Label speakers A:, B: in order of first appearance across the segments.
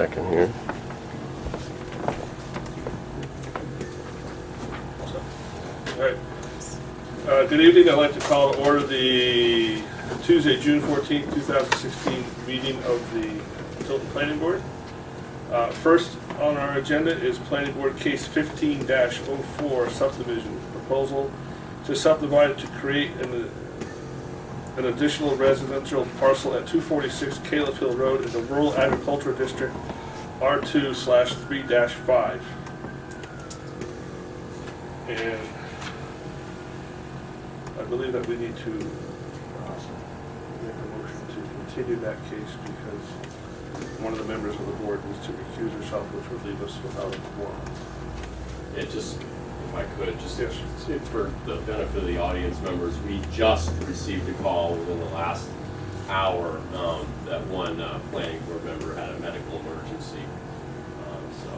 A: Second here.
B: All right. Good evening. I'd like to call to order the Tuesday, June 14th, 2016 meeting of the Tilton Planning Board. First on our agenda is Planning Board Case 15-04 subdivision proposal to subdivide to create an additional residential parcel at 246 Caleb Hill Road in the Rural Agricultural District R2/3-5. And I believe that we need to make a motion to continue that case because one of the members of the board needs to recuse herself, which would leave us without a quorum.
A: It just, if I could, just
B: Yes.
A: for the benefit of the audience members, we just received a call within the last hour that one planning board member had a medical emergency. So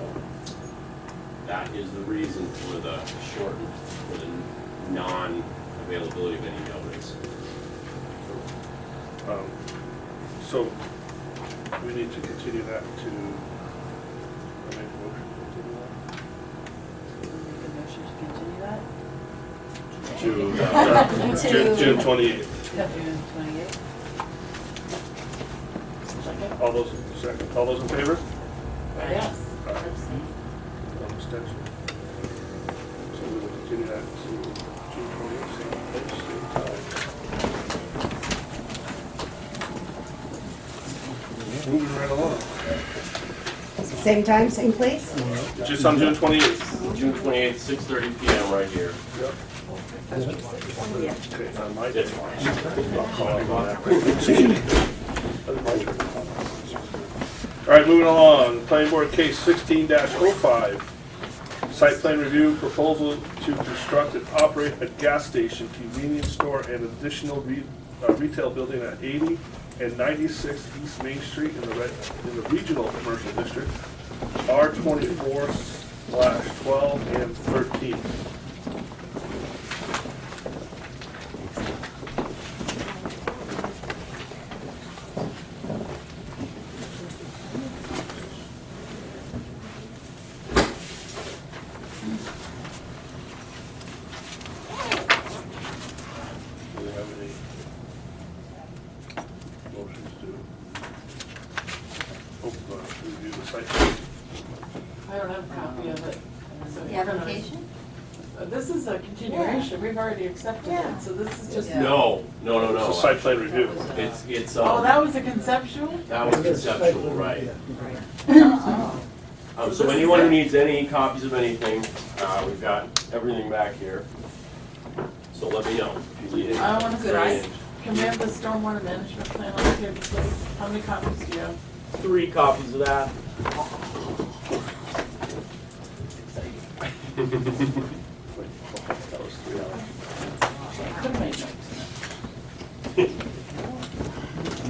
A: that is the reason for the shortened, for the non-availability of any notice.
B: So we need to continue that to make a motion to continue that.
C: Make a motion to continue that?
B: June 28th.
C: June 28th.
B: All those in favor?
C: Yes.
B: One abstention. So we will continue that to June 28th, same place, same time. Moving right along.
D: Same time, same place?
B: Just on June 28th.
A: June 28th, 6:30 p.m. right here.
B: Yep.
C: Yeah.
B: Okay, on my
A: It's
B: day.
A: fine.
B: I'll call you on that. That's my turn. All right, moving along. Planning Board Case 16-05. Site plan review proposal to construct and operate a gas station, convenience store, and additional retail building at 80 and 96 East Main Street in the Regional Commercial District, R24/12 and 13. Do we have any motions to review the site?
E: I don't have a copy of it. So
C: The
E: we're gonna-
C: application?
E: This is a continuation, we've already accepted
C: Yeah.
E: it, so this is just.
C: Yeah.
A: No.
B: It's a site plan review.
A: It's
E: Oh, that was a conceptual?
A: that was conceptual, right?
E: Oh.
A: So anyone who needs any copies of anything, we've got everything back here. So let me know if you need any.
E: I want to say, can we have the stormwater management plan on the table, please? How many copies do you have?
A: 3 copies of that.
B: That was 3 hours.
E: Could make it.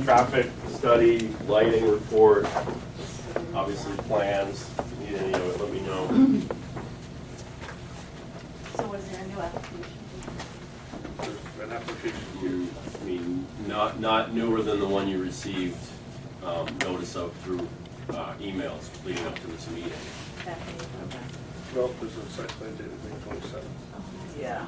A: Traffic study, lighting report, obviously plans. If you need any of it, let me know.
C: So was there a new application?
B: There's an application here.
A: I mean, not newer than the one you received notice of through emails leading up to this meeting.
C: That page, okay.
B: Well, there's a site plan dated May 27th.
E: Yeah.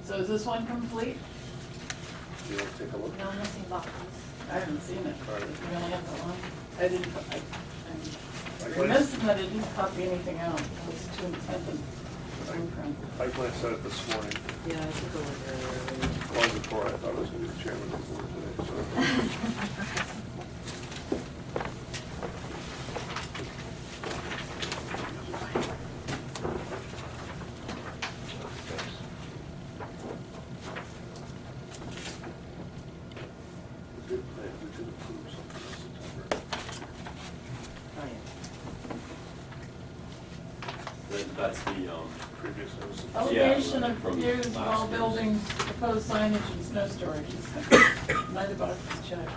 E: So is this one complete?
B: Do you want to take a look?
C: No missing boxes.
E: I haven't seen it.
B: All right.
E: We only have the one. I didn't,
B: I
E: I'm
B: glanced-
E: remiss that I didn't copy anything out. It was too expensive.
B: I glanced at it this morning,
C: Yeah, I took a look earlier.
B: long before I thought I was going to be chairman of the board today, so. We did approve something in September.
C: Oh, yeah.
A: That's the
B: Previous notice.
E: Elevation of
A: from
E: views of all
A: last year's.
E: buildings, proposed signage and snow storage. Neither box is checked.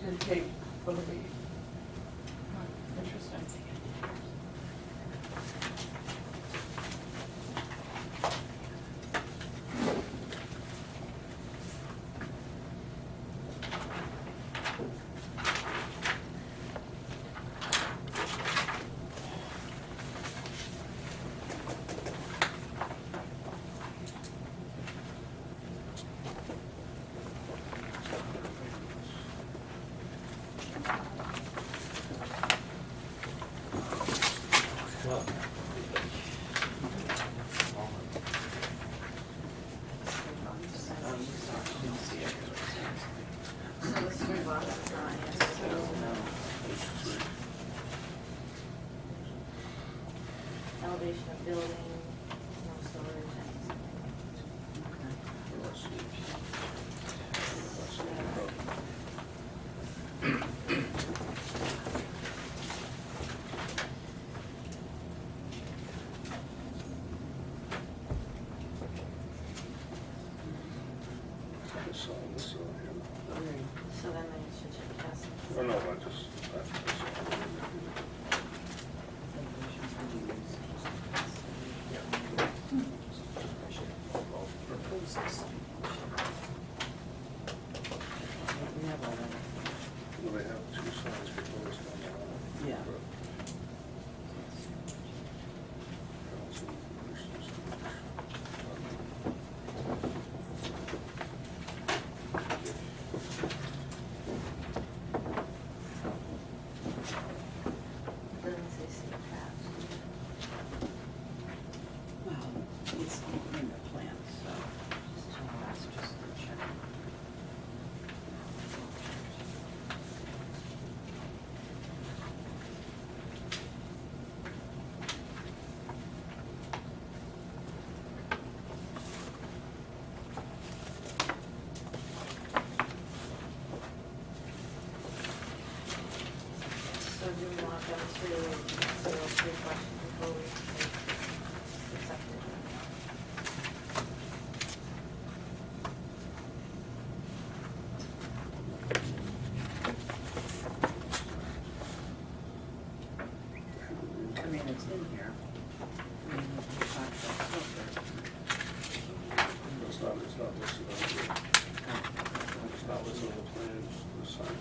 E: Did Kate, will it be? Interesting.
B: I saw this, so,
C: So then they should check yes.
B: oh, no, I just, I saw it.
C: We have all that.
B: Well, they have two signs proposed on the line.
C: Yeah. Doesn't say see attached.
F: Well, it's in the plan, so that's just the check.
C: So do we want them to answer those three questions before we accept it?
F: I mean, it's in here. I mean, we talked about filter.
B: It's not listed on the, it's not listed on the plan, the sign.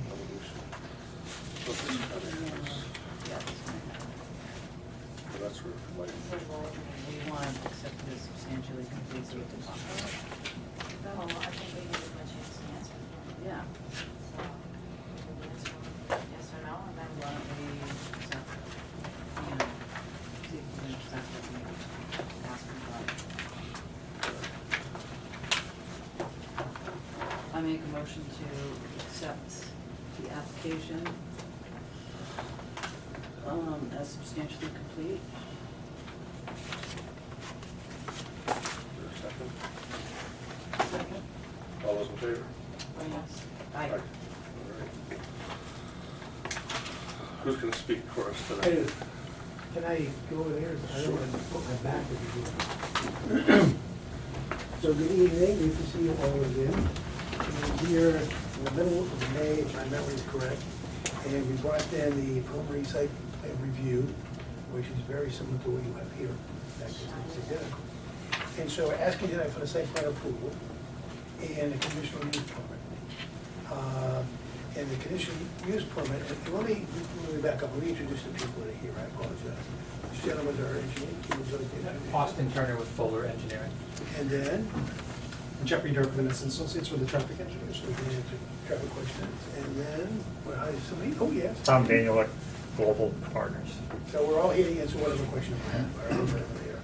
B: Evolution. So this kind of is,
F: Yeah, this one.
B: but that's where, like,
F: We want to accept it as substantially complete, so we can talk about it.
C: No, I think we give them a chance to answer.
F: Yeah.
C: So, we can answer yes or no, and then
F: Why don't we accept it? You know, see if we can accept it and ask them about it. I make a motion to accept the application as substantially complete.
B: for a second.
F: Second.
B: All those in favor?
F: Oh, yes. Aye.
B: All right. Who's gonna speak for us
G: Hey,
B: today?
G: can I go over there? I don't want to put my back with you. So good evening, good to see you all again. We're here in the middle of May, if my memory is correct, and we brought in the preliminary site plan review, which is very similar to what you have here. In fact, it's identical. And so we're asking tonight for the site plan approval and the conditional use permit. And the conditional use permit, and let me back up, let me introduce the people that are here, I apologize. This gentleman's our engineer, he was like.
H: Austin Turner with Fuller Engineering.
G: And then,
H: Jeffrey Dirkman and Associates with the traffic engineers.
G: so we can answer traffic questions, and then, well, hi, somebody, oh, yes.
H: Tom Daniel, Global Partners.
G: So we're all here to answer whatever questions you have, all right, whatever they are.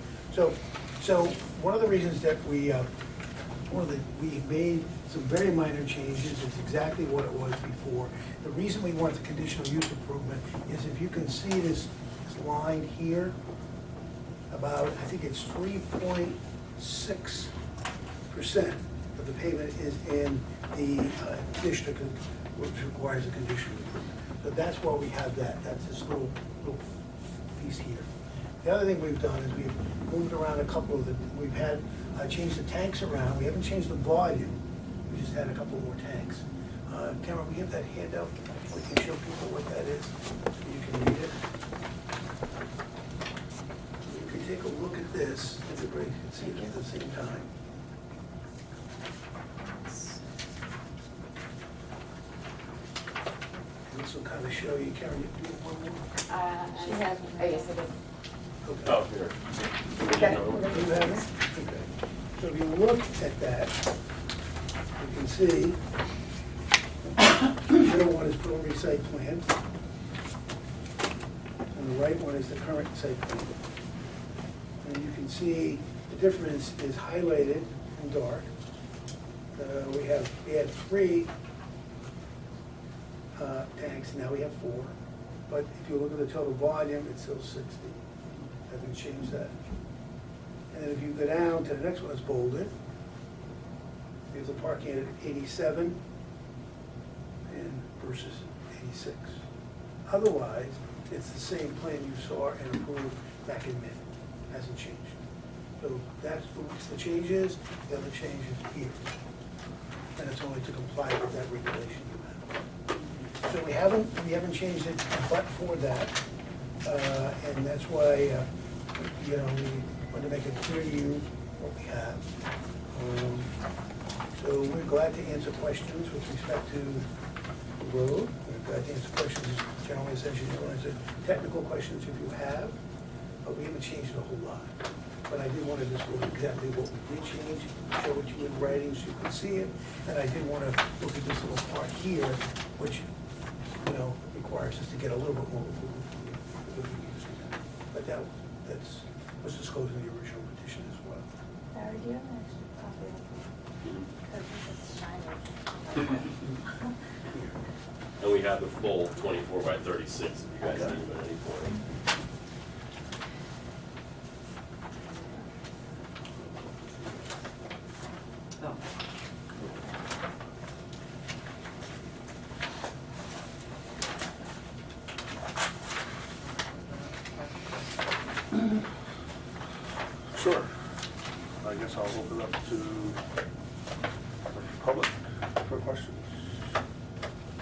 G: So one of the reasons that we made some very minor changes, it's exactly what it was before. The reason we want the conditional use improvement is if you can see this line here, about, I think it's 3.6% of the pavement is in the district, which requires a conditional improvement. So that's why we have that, that's this little piece here. The other thing we've done is we've moved around a couple of the, we've had, changed the tanks around, we haven't changed the volume, we just had a couple more tanks. Cameron, we have that handout, we can show people what that is, so you can read it. You can take a look at this, everybody can see it at the same time. And this will kind of show you, Karen, you do one more?
C: She has, oh, yes, I did.
G: Okay.
A: Oh, here.
G: Okay. You have it? Okay. So if you look at that, you can see, the middle one is preliminary site plan, and the right one is the current site plan. And you can see the difference is highlighted in dark. We had 3 tanks, now we have 4. But if you look at the total volume, it's still 60. Haven't changed that. And then if you go down to the next one, it's bolded. There's the parking at 87 and versus 86. Otherwise, it's the same plan you saw and approved back in May. Hasn't changed. So that's the changes, the other changes here. And it's only to comply with that regulation you have. So we haven't changed it but for that. And that's why, we want to make it clear to you what we have. So we're glad to answer questions with respect to the road. We're glad to answer questions, generally, essentially, we'll answer technical questions if you have, but we haven't changed it a whole lot. But I did want to disclose exactly what we did change, show it to you in writing so you can see it. And I did want to look at this little part here, which, requires us to get a little bit more approval from you. But that's was disclosed in the original petition as well.
C: Larry, do you have an extra copy of it? Because it's shiny.
A: And we have the full 24 by 36 if you guys need them at any point.
F: Oh.
B: Sure. I guess I'll open up to the public for questions.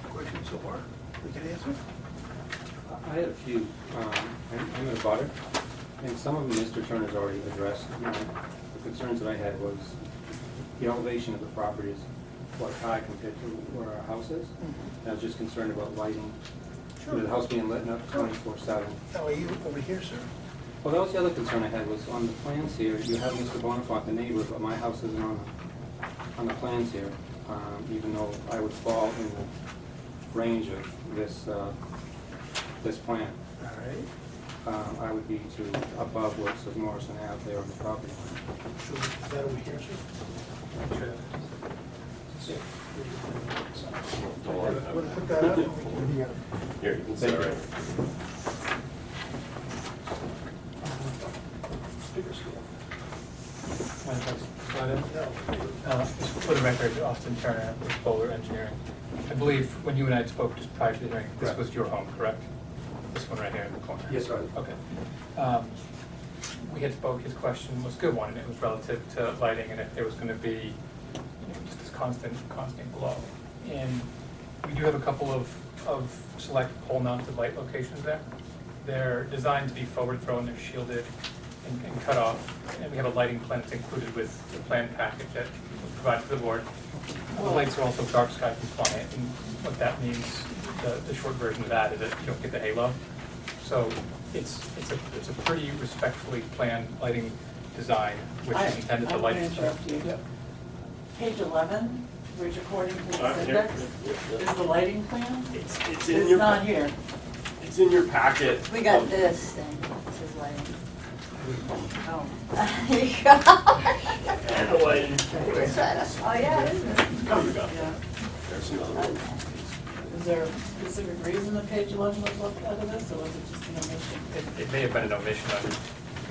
G: Questions so far? We can answer?
I: I had a few. I'm a butter, and some of them Mr. Turner's already addressed. The concerns that I had was the elevation of the property is quite high compared to where our house is. And I was just concerned about lighting. The house being lit up 24/7.
G: Now, are you over here, sir?
I: Well, that was the other concern I had, was on the plans here, you have Mr. Bonifant, the neighbor, but my house isn't on the plans here, even though I would fall in the range of this plan.
G: All right.
I: I would be to above what says Morrison Ave there on the property line.
G: So is that over here, sir?
I: Sure.
A: Don't worry
G: Want to
A: about
G: put that up?
A: it. Here, you can sit right.
G: Bigger scale. No.
J: For the record, Austin Turner with Bowler Engineering. I believe when you and I spoke just prior to the hearing, this
I: Correct.
J: was your home, correct? This one right here in the corner?
I: Yes, sir.
J: Okay. We had spoke, his question was a good one, and it was relative to lighting and if there was going to be just this constant glow. And we do have a couple of select pole-mounted light locations there. They're designed to be forward-thrown, they're shielded and cut off, and we have a lighting plan that's included with the plan package that was provided to the board. The lights are also dark sky compliant, and what that means, the short version of that is that you don't get the halo. So it's a pretty respectfully planned lighting design, which is intended to light.
E: I'm going to interrupt you.
J: Yeah.
E: Page 11, which according to
A: Here.
E: this index, is the lighting plan?
A: It's in
E: It's
A: your.
E: not here.
A: It's in your packet.
C: We got this thing, this is lighting.
E: Oh.
C: There you go.
A: And the lighting.
C: Oh, yeah, it is.
A: Oh, you got
E: Yeah.
A: that. There's another one.
E: Is there a specific reason that page 11 was left out of this, or was it just an omission?
J: It may have been an omission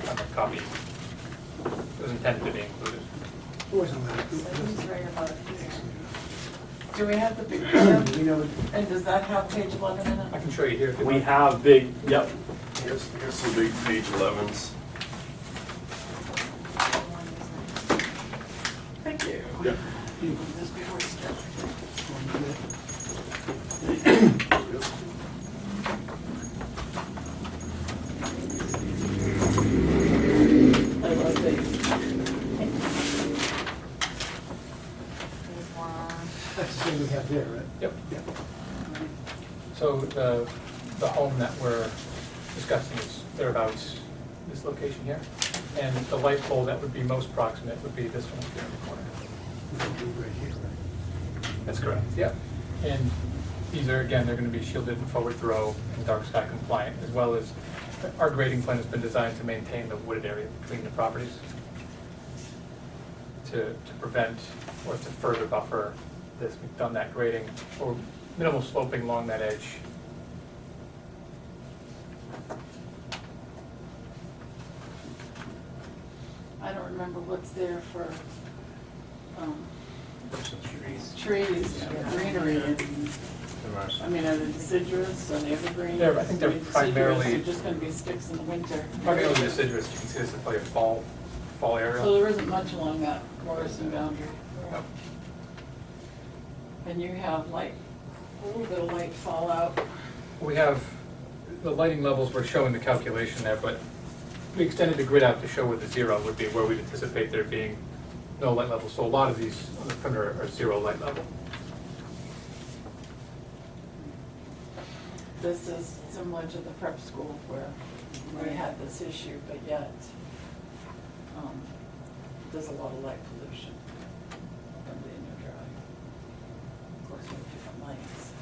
J: on the copy. It was intended to be included.
G: It wasn't that.
E: So who's right about it here? Do we have the big plan?
G: We know,
E: And does that have page 11 in
J: I
E: it?
J: can show you here if you
A: We
J: want.
A: have big, yep. Here's some big page 11s.
E: Thank you.
A: Yep.
E: This before you start. I love these.
C: There's one.
G: that's the same we have there, right?
J: Yep.
G: Yeah.
J: So the home that we're discussing is thereabouts this location here. And the light pole that would be most proximate would be this one here in the corner.
G: Right here, right?
J: That's correct, yep. And these are, again, they're going to be shielded and forward throw and dark sky compliant, as well as our grading plan has been designed to maintain the wooded area between the properties to prevent or to further buffer this. We've done that grading or minimal sloping along that edge.
E: I don't remember what's there for, trees, greenery, and, I mean, are they deciduous, are they evergreen?
J: I think they're
E: Deciduous
J: primarily-
E: are just gonna be sticks in the winter.
J: Primarily deciduous, you can see this is probably a fall fall area.
E: So there isn't much along that Morrison boundary.
J: Yep.
E: And you have light, a little bit of light fallout.
J: We have, the lighting levels, we're showing the calculation there, but we extended the grid out to show where the zero would be, where we'd anticipate there being no light level. So a lot of these on the perimeter are zero light level.
E: This is similar to the prep school where we had this issue, but yet there's a lot of light pollution from the inner drive. Of course, we have different lights.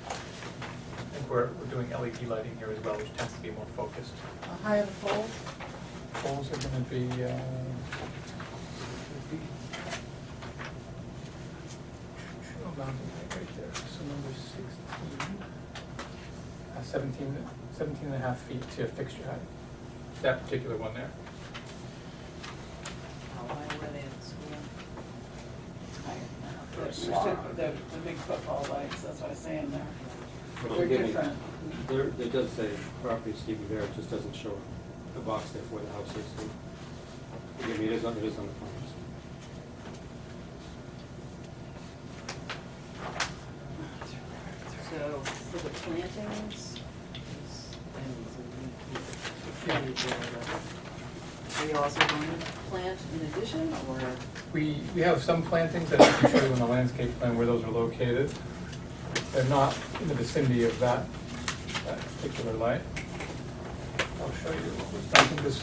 J: I think we're doing LED lighting here as well, which tends to be more focused.
E: How high are the poles?
J: Poles are gonna be, right there, so number 16, 17 and a half feet to fixture height. That particular one there.
F: How high were they at school?
E: Higher now. The big football lights, that's what I was saying there.
I: But
E: They're
I: forgive me,
E: different.
I: there, it does say property Stevie there, it just doesn't show the box there where the house is. So forgive me, it is on the plans.
F: So for the plantings, are you also going to plant in addition, or?
J: We have some plantings that I can show you on the landscape plan where those are located. They're not in the vicinity of that particular light. I'll show you what was done. I think this,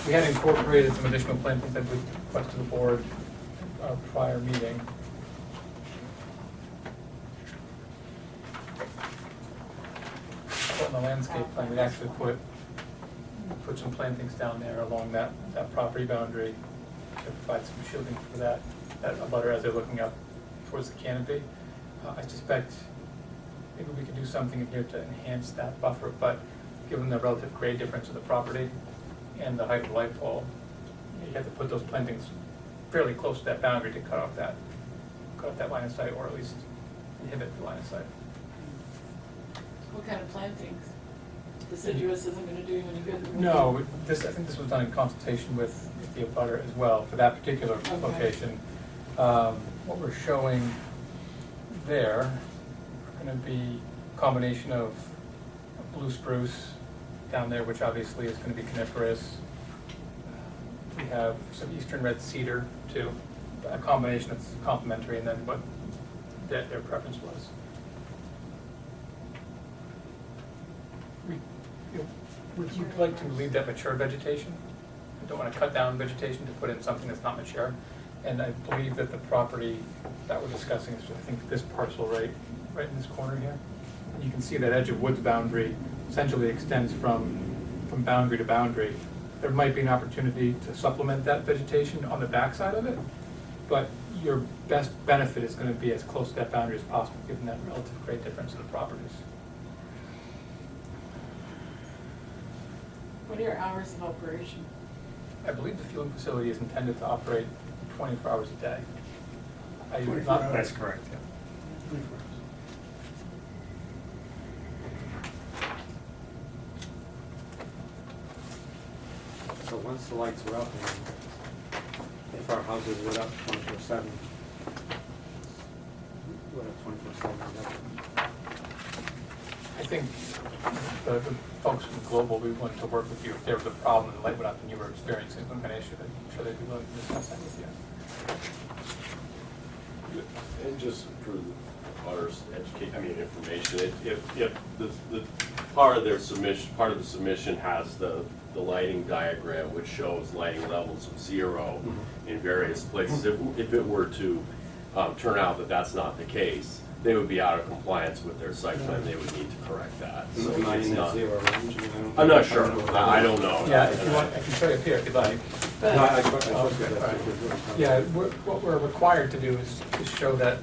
J: we had incorporated some additional plantings that we requested the board our prior meeting. But in the landscape plan, we actually put some plantings down there along that property boundary to provide some shielding for that abutter as they're looking up towards the canopy. I suspect maybe we could do something in here to enhance that buffer, but given the relative grade difference of the property and the height of the light pole, you have to put those plantings fairly close to that boundary to cut off that line of sight, or at least inhibit the line of sight.
E: What kind of plantings? Deciduous isn't gonna do you any good?
J: No, I think this was done in consultation with the abutter as well for that particular
E: Okay.
J: location. What we're showing there are gonna be a combination of blue spruce down there, which obviously is gonna be coniferous. We have some eastern red cedar too, a combination that's complementary, and then what their preference was. Would you like to leave that mature vegetation? I don't want to cut down vegetation to put in something that's not mature. And I believe that the property that we're discussing is, I think, this parcel right in this corner here. And you can see that edge of woods boundary essentially extends from boundary to boundary. There might be an opportunity to supplement that vegetation on the backside of it, but your best benefit is going to be as close to that boundary as possible, given that relative grade difference in the properties.
E: What are your hours of operation?
J: I believe the fueling facility is intended to operate 24 hours a day.
G: 24 hours.
J: That's correct, yeah.
G: 24 hours.
I: So once the lights are up, and if our houses lit up 24/7, lit up 24/7.
J: I think the folks from Global, we wanted to work with you if there was a problem and the light went up and you were experiencing some kind of issue, I'm sure they'd be willing to discuss that with you.
A: And just for the auditors information, if the part of their submission, part of the submission has the lighting diagram, which shows lighting levels of 0 in various places, if it were to turn out that that's not the case, they would be out of compliance with their site plan, they would need to correct that. So
I: Am I
A: it's
I: in that
A: not,
I: zero range? I mean,
A: I'm not sure, I don't know.
J: Yeah, if you want, I can show you up here if you'd like.
I: No, I trust
J: Oh,
I: you,
J: okay,
I: that's
J: all right.
I: what we're doing.
J: Yeah, what we're required to do is show that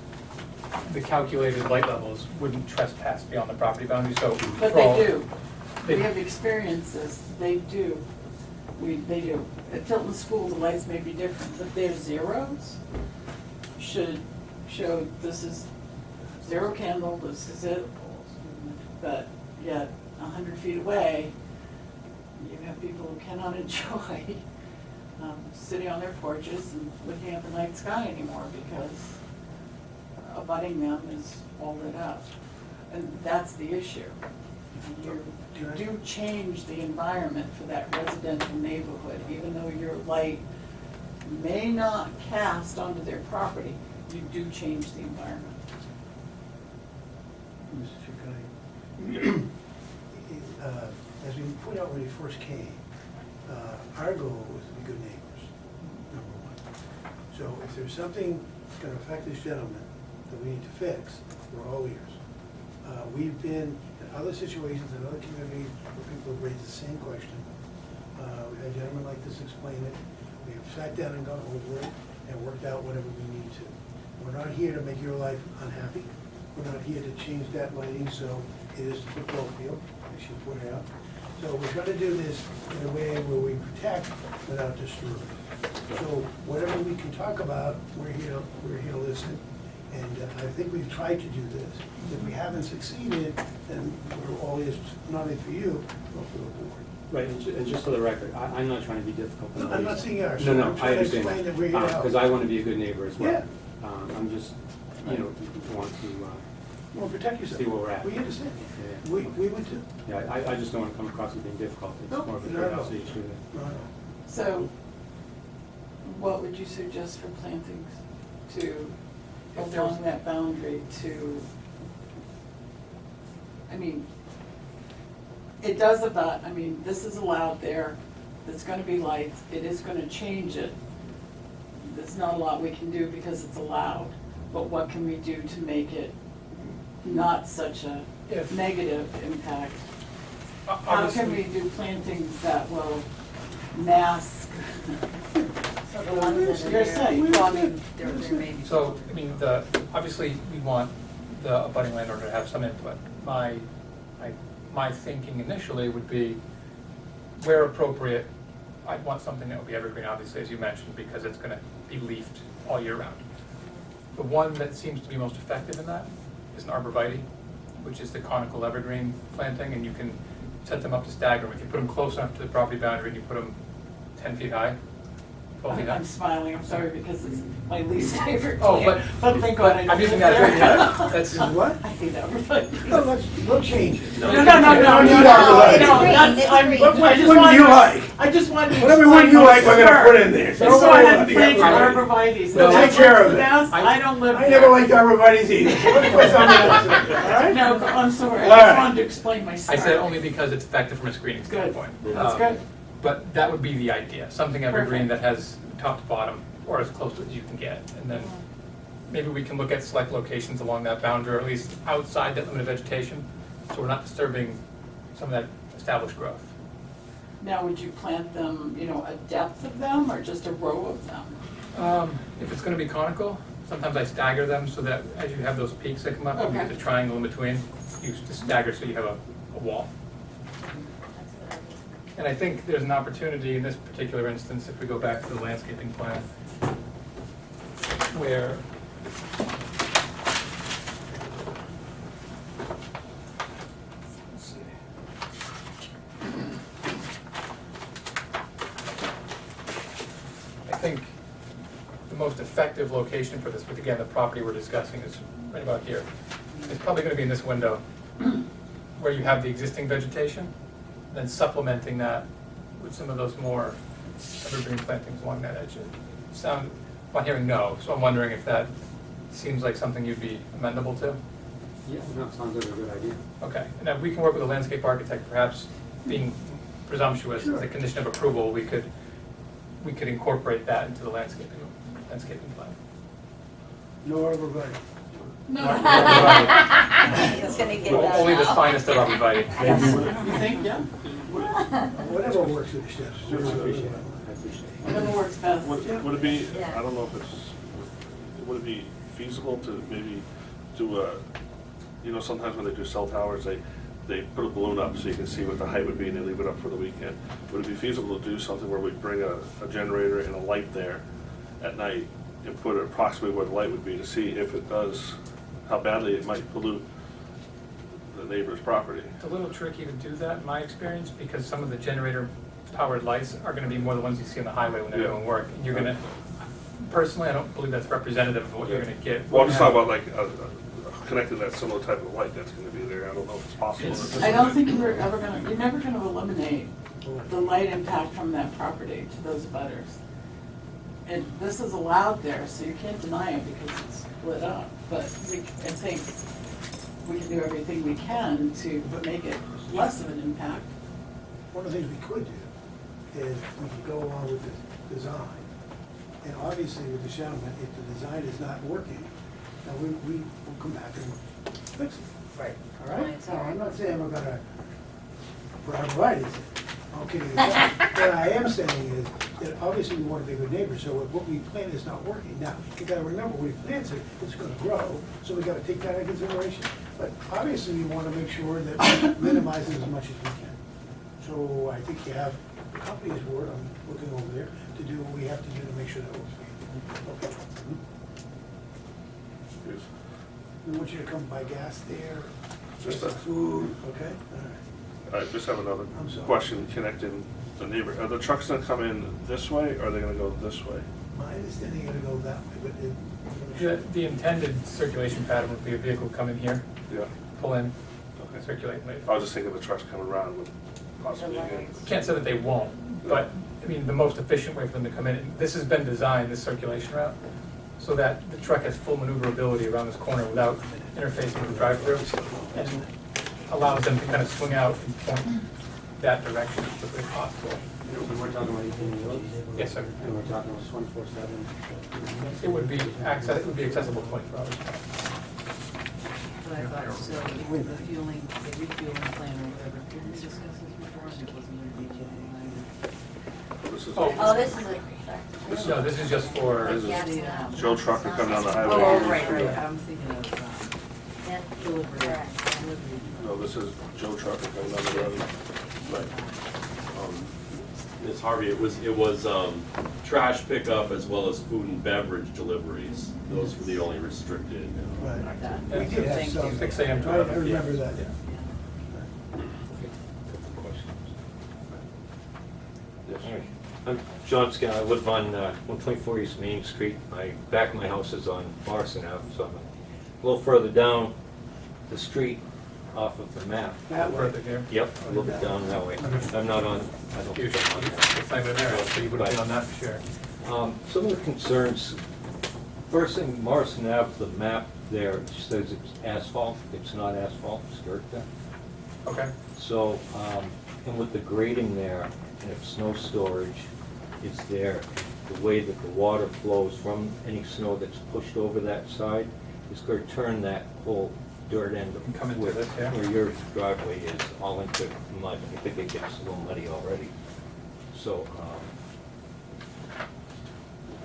J: the calculated light levels wouldn't trespass beyond the property boundary, so.
E: But
J: for all-
E: they do.
J: They-
E: We have experiences, they do. They do. At Tilton School, the lights may be different, but their zeros should show this is 0 candle, this is it. But yet, 100 feet away, you have people who cannot enjoy sitting on their porches and looking at the night sky anymore because abutting them is all lit up. And that's the issue. You do change the environment for that residential neighborhood, even though your light may not cast onto their property, you do change the environment.
G: Mr. Chair, can I- as we pointed out when we first came, our goal was to be good neighbors, number one. So if there's something that's gonna affect this gentleman that we need to fix, we're all ears. We've been in other situations, in other communities, where people have raised the same question. We've had gentlemen like this explain it. We have sat down and gone over it and worked out whatever we need to. We're not here to make your life unhappy. We're not here to change that lighting so it is the football field, as you pointed out. So we're trying to do this in a way where we protect without disturbing. So whatever we can talk about, we're here to listen. And I think we've tried to do this. If we haven't succeeded, then we're all ears, not only for you, but for the board.
I: Right, and just for the record, I'm not trying to be difficult.
G: I'm not saying you are,
I: No,
G: sir.
I: no,
G: I'm
I: I
G: trying to
I: understand.
G: explain that we're here to help.
I: Because I want to be a good neighbor as well.
G: Yeah.
I: I'm just, want to,
G: Well, protect yourself.
I: see where we're at.
G: We understand.
I: Yeah.
G: We would too.
I: Yeah, I just don't want to come across as being difficult. It's
G: No,
I: more of a
G: not at all.
I: curiosity issue.
G: No, no.
E: So what would you suggest for plantings to,
J: If there was-
E: along that boundary to, I mean, it does about, I mean, this is allowed there, there's gonna be lights, it is gonna change it. There's not a lot we can do because it's allowed, but what can we do to make it not such a
J: If-
E: negative impact? How
J: Obviously-
E: can we do plantings that will mask?
C: So the ones that are
E: You're
C: there,
E: saying.
C: well, I mean, there may be.
J: So, I mean, obviously, we want the abutting landowner to have some input. My thinking initially would be, where appropriate, I'd want something that would be evergreen, obviously, as you mentioned, because it's gonna be leafed all year round. The one that seems to be most effective in that is an arborvitae, which is the conical evergreen planting, and you can set them up to stagger them. If you put them close enough to the property boundary and you put them 10 feet high, 12 feet high.
E: I'm smiling, I'm sorry, because it's my least favorite
J: Oh,
E: plant. But thank God I
J: I'm
E: don't
J: using
E: live
J: that,
E: there.
J: that's,
G: What?
E: I hate everybody.
G: No, we'll change it.
E: No, no, no, no,
G: We
E: no,
G: don't need
E: no,
G: arborvitae.
E: no,
C: green,
E: that's,
C: it's
E: I'm,
C: green.
E: I just
G: What
E: wanted
G: do you
E: to-
G: like?
E: I just wanted to
G: Whatever
E: explain
G: one you
E: my
G: like, we're gonna
E: concern.
G: put in there. So
E: That's
G: don't
E: why
G: worry
E: I'm
G: about the
E: planting
G: arborvitae.
E: arborvitaes.
G: We'll
E: If
G: take
E: that
G: care
E: works
G: of
E: the
G: it.
E: best, I don't live
G: I
E: there.
G: never liked arborvitae's either. So let's put something else in there, all right?
E: No, I'm sorry,
G: All
E: I just
G: right.
E: wanted to explain my
J: I
E: start.
J: said only because it's effective from a screening
E: Good,
J: standpoint.
E: that's good.
J: But that would be the idea, something evergreen that
E: Perfect.
J: has top to bottom, or as close to it as you can get. And then maybe we can look at select locations along that boundary, or at least outside that limit of vegetation, so we're not disturbing some of that established growth.
E: Now, would you plant them, a depth of them or just a row of them?
J: If it's gonna be conical, sometimes I stagger them so that as you have those peaks that come up, and you
E: Okay.
J: get the triangle in between, you just stagger so you have a wall.
C: That's a good idea.
J: And I think there's an opportunity in this particular instance, if we go back to the landscaping plan, where let's see. I think the most effective location for this, but again, the property we're discussing is right about here. It's probably gonna be in this window, where you have the existing vegetation, then supplementing that with some of those more evergreen plantings along that edge. I'm hearing no, so I'm wondering if that seems like something you'd be amenable to?
I: Yeah, no, it sounds like a good idea.
J: Okay, and then we can work with a landscape architect, perhaps being presumptuous as a condition of approval, we could incorporate that into the landscaping plan.
G: No arborvitae.
C: It's gonna get
J: Well,
C: that
J: only the
C: now.
J: finest of arborvitae.
E: You think, yeah?
G: Whatever works for the chefs.
I: I appreciate it. I appreciate it.
E: Whatever works best.
B: Would it be,
C: Yeah.
B: I don't know if would it be feasible to maybe do sometimes when they do cell towers, they put a balloon up so you can see what the height would be and they leave it up for the weekend. Would it be feasible to do something where we bring a generator and a light there at night and put it approximately where the light would be to see if it does, how badly it might pollute the neighbor's property?
J: It's a little tricky to do that in my experience, because some of the generator powered lights are gonna be more the ones you see on the highway when they're
B: Yeah.
J: doing work. And you're gonna, personally, I don't believe that's representative of what you're gonna get.
B: Well, I'm just talking about like connecting that similar type of light that's gonna be there. I don't know if it's possible.
E: I don't think you're never gonna eliminate the light impact from that property to those butters. And this is allowed there, so you can't deny it because it's lit up, but I think we can do everything we can to make it less of an impact.
G: One of the things we could do is we could go along with the design. And obviously with the settlement, if the design is not working, then we will come back and fix it.
F: Right.
G: All right?
F: Right,
G: So I'm not saying we're gonna put our varieties in. I'm kidding. What I am saying is that obviously we want to be good neighbors, so if what we plant is not working. Now, you gotta remember, when we plant it, it's gonna grow, so we gotta take that into consideration. But obviously, we wanna make sure that we minimize it as much as we can. So I think you have the company's word, I'm looking over there, to do what we have to do to make sure that works. Okay.
B: Yes.
G: We want you to come buy gas there, get
B: Just
G: some
B: a-
G: food, okay? All right.
B: I just have another
G: I'm sorry.
B: question connecting the neighbor. Are the trucks gonna come in this way, or are they gonna go this way?
G: My understanding, you're gonna go that way, but
J: The intended circulation pattern would be a vehicle come in here,
B: Yeah.
J: pull in,
B: Okay.
J: circulate, and leave.
B: I was just thinking the trucks coming around would possibly again.
J: Can't say that they won't, but, I mean, the most efficient way for them to come in, this has been designed, this circulation route, so that the truck has full maneuverability around this corner without interfacing with the drive-through, and allows them to kind of swing out and point that direction as quickly as possible.
I: And we're talking about 18 wheels?
J: Yes, sir.
I: And we're talking about 24/7?
J: It would be accessible 24 hours.
F: But I thought, so the fueling, the refueling plan or whatever, did we discuss this before? And it wasn't in detail.
B: This is,
C: Oh, this is a.
J: No, this is just for,
B: This is
C: Yeah.
B: Joe truck to come down the highway.
F: Oh, right, I'm thinking of
C: Yeah,
F: delivery.
C: correct.
F: Delivery.
B: No, this is Joe truck to come down the road.
A: Right. Ms. Harvey, it was trash pickup as well as food and beverage deliveries. Those were the only restricted
G: Right.
A: activities.
G: we did have
F: Thank you.
G: some.
J: 6 a.m. to
G: I
J: 11 p.m.
G: remember that.
B: Yes.
K: I'm John Skinner. I live on 124 East Main Street. Back of my house is on Morrison Ave, so I'm a little further down the street off of the map.
G: That way.
J: Further here.
K: Yep, a little bit down that way. I'm not on, I don't think I'm on that.
J: It's not even an aerial, so you wouldn't be on that for sure.
K: Some of the concerns, first thing, Morrison Ave, the map there says it's asphalt. It's not asphalt, it's dirt there.
J: Okay.
K: So, and with the grading there, and if snow storage is there, the way that the water flows from any snow that's pushed over that side is going to turn that whole dirt end
J: And come into
K: where
J: this, yeah.
K: where your driveway is all into mud. I think it gets a little muddy already. So,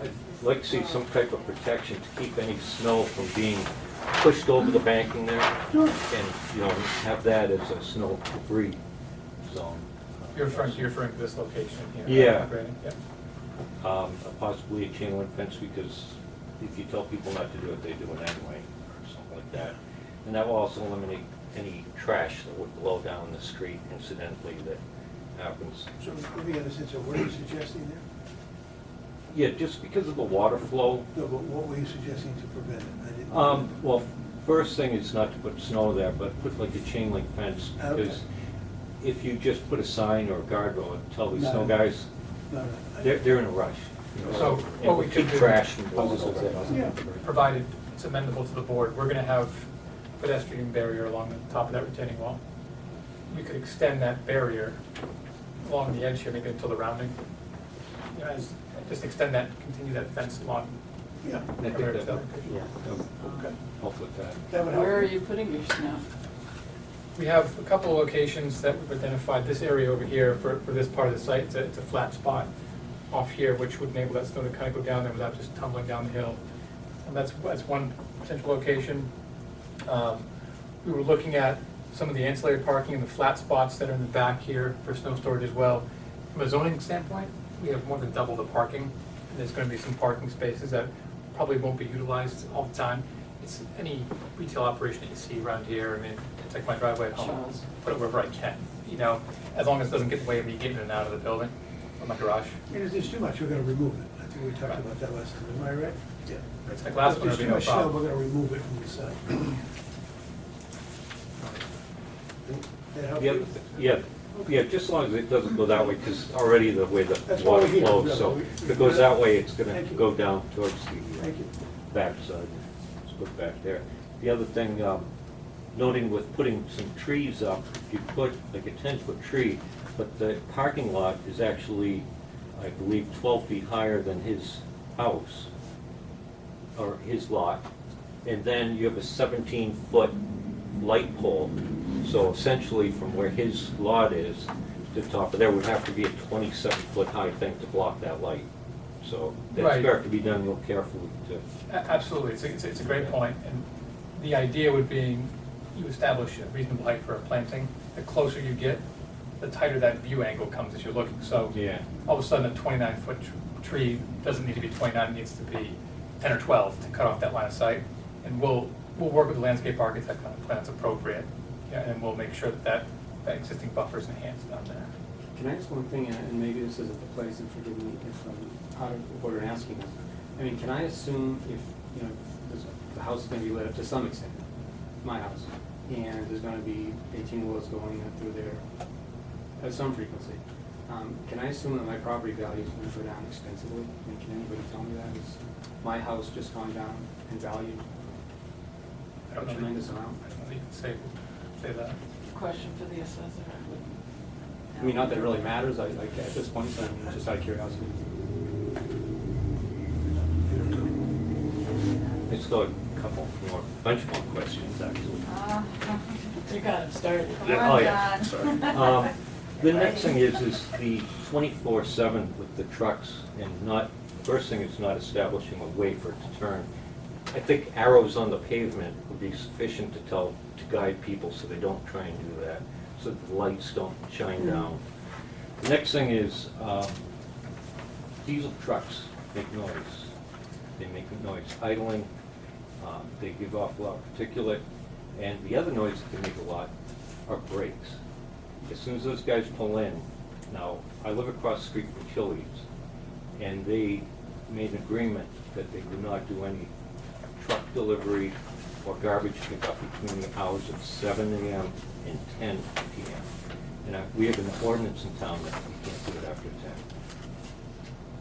K: I'd like to see some type of protection to keep any snow from being pushed over the banking there. And, you know, have that as a snow debris zone.
J: You're referring to this location here?
K: Yeah.
J: Grading, yeah.
K: Possibly a chain link fence, because if you tell people not to do it, they do it anyway, or something like that. And that will also eliminate any trash that would blow down the street incidentally that happens.
G: So let me get a sense of what are you suggesting there?
K: Yeah, just because of the water flow.
G: No, but what were you suggesting to prevent it? I didn't.
K: Well, first thing is not to put snow there, but put like a chain link fence,
G: Okay.
K: because if you just put a sign or a guardrail and tell these
G: No.
K: snow guys,
G: No, no.
K: they're in a rush. you know,
J: So
K: and
J: what we
K: we'll
J: could
K: keep
J: do-
K: trash from blowing over there.
G: Yeah.
J: Provided it's amendable to the board, we're gonna have pedestrian barrier along the top of that retaining wall. We could extend that barrier along the edge here, maybe until the rounding. You know, just extend that, continue that fence along.
G: Yeah,
K: I think that, yeah, that would help with that.
G: that would help.
E: Where are you putting your snow?
J: We have a couple of locations that we've identified. This area over here for this part of the site, it's a flat spot off here, which would enable that snow to kind of go down there without just tumbling down the hill. And that's one potential location. We were looking at some of the ancillary parking and the flat spots that are in the back here for snow storage as well. From a zoning standpoint, we have more than double the parking. And there's going to be some parking spaces that probably won't be utilized all the time. It's any retail operation that you see around here. I mean, it's like my driveway at home.
E: Sure.
J: Put it wherever I can. you know, as long as it doesn't get in the way of me getting in and out of the building, or my garage.
G: And if there's too much, we're gonna remove it. I think we talked about that last time, am I right? Yeah.
J: It's like last
G: If
J: one,
G: there's
J: there'd be
G: too
J: no
G: much snow,
J: problem.
G: we're gonna remove it from the site. That help
K: Yeah,
G: you?
K: yeah, just as long as it doesn't go that way, because already the way the
G: That's why
K: water
G: we're here,
K: flows,
G: yeah,
K: so
G: we-
K: if it goes that way, it's gonna
G: Thank you.
K: go down towards the
G: Thank you.
K: backside. Let's put back there. The other thing, noting with putting some trees up, if you put like a 10-foot tree, but the parking lot is actually, I believe, 12 feet higher than his house, or his lot, and then you have a 17-foot light pole, so essentially from where his lot is to the top of there would have to be a 27-foot high thing to block that light. So that's
J: Right.
K: got to be done real carefully to.
J: Absolutely, it's a great point, and the idea would be you establish a reasonable height for a planting. The closer you get, the tighter that view angle comes as you're looking. So
K: Yeah.
J: all of a sudden, a 29-foot tree doesn't need to be 29, it needs to be 10 or 12 to cut off that line of sight. And we'll work with the landscape architect on a plan that's appropriate, yeah, and we'll make sure that existing buffer is enhanced on there.
I: Can I ask one thing, and maybe this isn't the place, and forgive me if I'm out of order in asking this. I mean, can I assume if, you know, the house is gonna be lit up to some extent, my house, and there's gonna be 18 wheels going through there at some frequency, can I assume that my property value is gonna go down extensively? I mean, can anybody tell me that? Is my house just gone down in value
J: I don't
I: a
J: know that-
I: tremendous amount?
J: I don't know that you can say that.
E: Question for the assessor.
I: I mean, not that it really matters, at this point, but I mean, just out of curiosity.
K: It's got a couple more, bunch more questions, actually.
E: You got him started.
K: Yeah, oh, yeah, sorry. The next thing is the 24/7 with the trucks, and not, first thing is not establishing a way for it to turn. I think arrows on the pavement would be sufficient to guide people so they don't try and do that, so that the lights don't shine down. The next thing is, diesel trucks make noise. They make noise idling, they give off a lot of particulate, and the other noise that they make a lot are brakes. As soon as those guys pull in, now, I live across the street from Chili's, and they made an agreement that they would not do any truck delivery or garbage pickup between the hours of 7 a.m. and 10 p.m. And we have an ordinance in town that we can't do it after 10.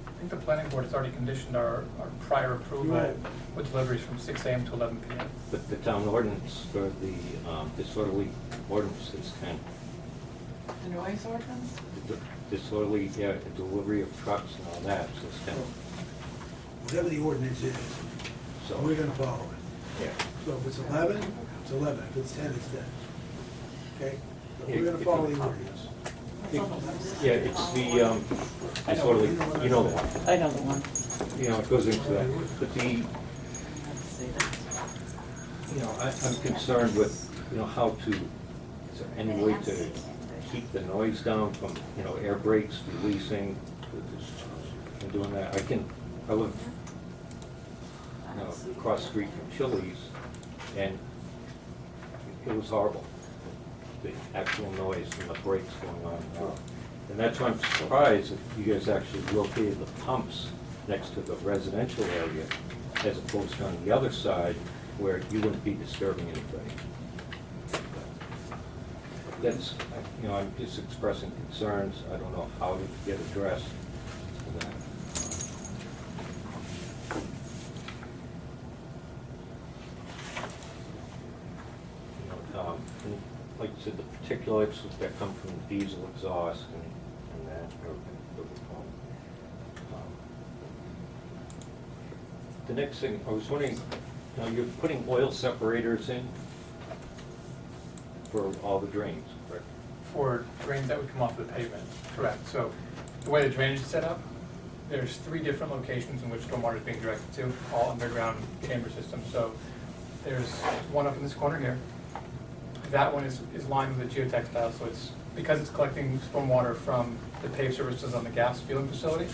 J: I think the planning board has already conditioned our prior approval
G: Right.
J: with deliveries from 6 a.m. to 11 p.m.
K: But the town ordinance for the disorderly ordinance is 10.
E: The noise ordinance?
K: Disorderly, yeah, the delivery of trucks and all that, so it's 10.
G: Whatever the ordinance is,
K: So,
G: we're gonna follow it.
K: yeah.
G: So if it's 11, it's 11. If it's 10, it's 10. Okay? But
K: Yeah,
G: we're gonna
K: if
G: follow
K: you-
G: the ordinance.
K: Yeah, it's the disorderly, you know the one.
E: I know the one.
K: You know, it goes into that. But the,
E: I have to say that.
K: you know, I'm concerned with, you know, how to, is there any way to keep the noise down from, you know, air brakes releasing, and doing that? I live, you know, across the street from Chili's, and it was horrible, the actual noise from the brakes going on and off. And that's why I'm surprised that you guys actually located the pumps next to the residential area, as opposed to on the other side, where you wouldn't be disturbing anybody. That's, you know, I'm just expressing concerns. I don't know how to get addressed to that. You know, and like you said, the particulates that come from the diesel exhaust and that are a problem. The next thing, I was wondering, you know, you're putting oil separators in for all the drains, correct?
J: For drains that would come off the pavement, correct. So the way the drainage is set up, there's 3 different locations in which stormwater is being directed to, all underground chamber systems. So there's one up in this corner here. That one is lined with a geotextile, so because it's collecting stormwater from the paved surfaces on the gas fueling facility,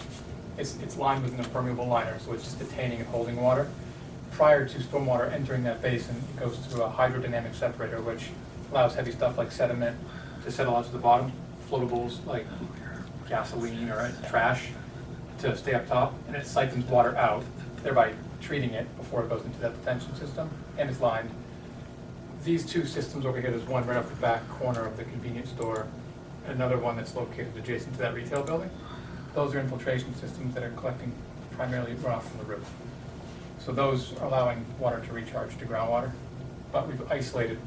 J: it's lined with an impermeable liner, so it's just detaining and holding water. Prior to stormwater entering that basin, it goes through a hydrodynamic separator, which allows heavy stuff like sediment to settle out to the bottom, floatables like gasoline or trash to stay up top, and it siphons water out, thereby treating it before it goes into that detention system, and it's lined. These two systems over here, there's one right off the back corner of the convenience store, and another one that's located adjacent to that retail building. Those are infiltration systems that are collecting primarily runoff from the roof. So those are allowing water to recharge to groundwater, but we've isolated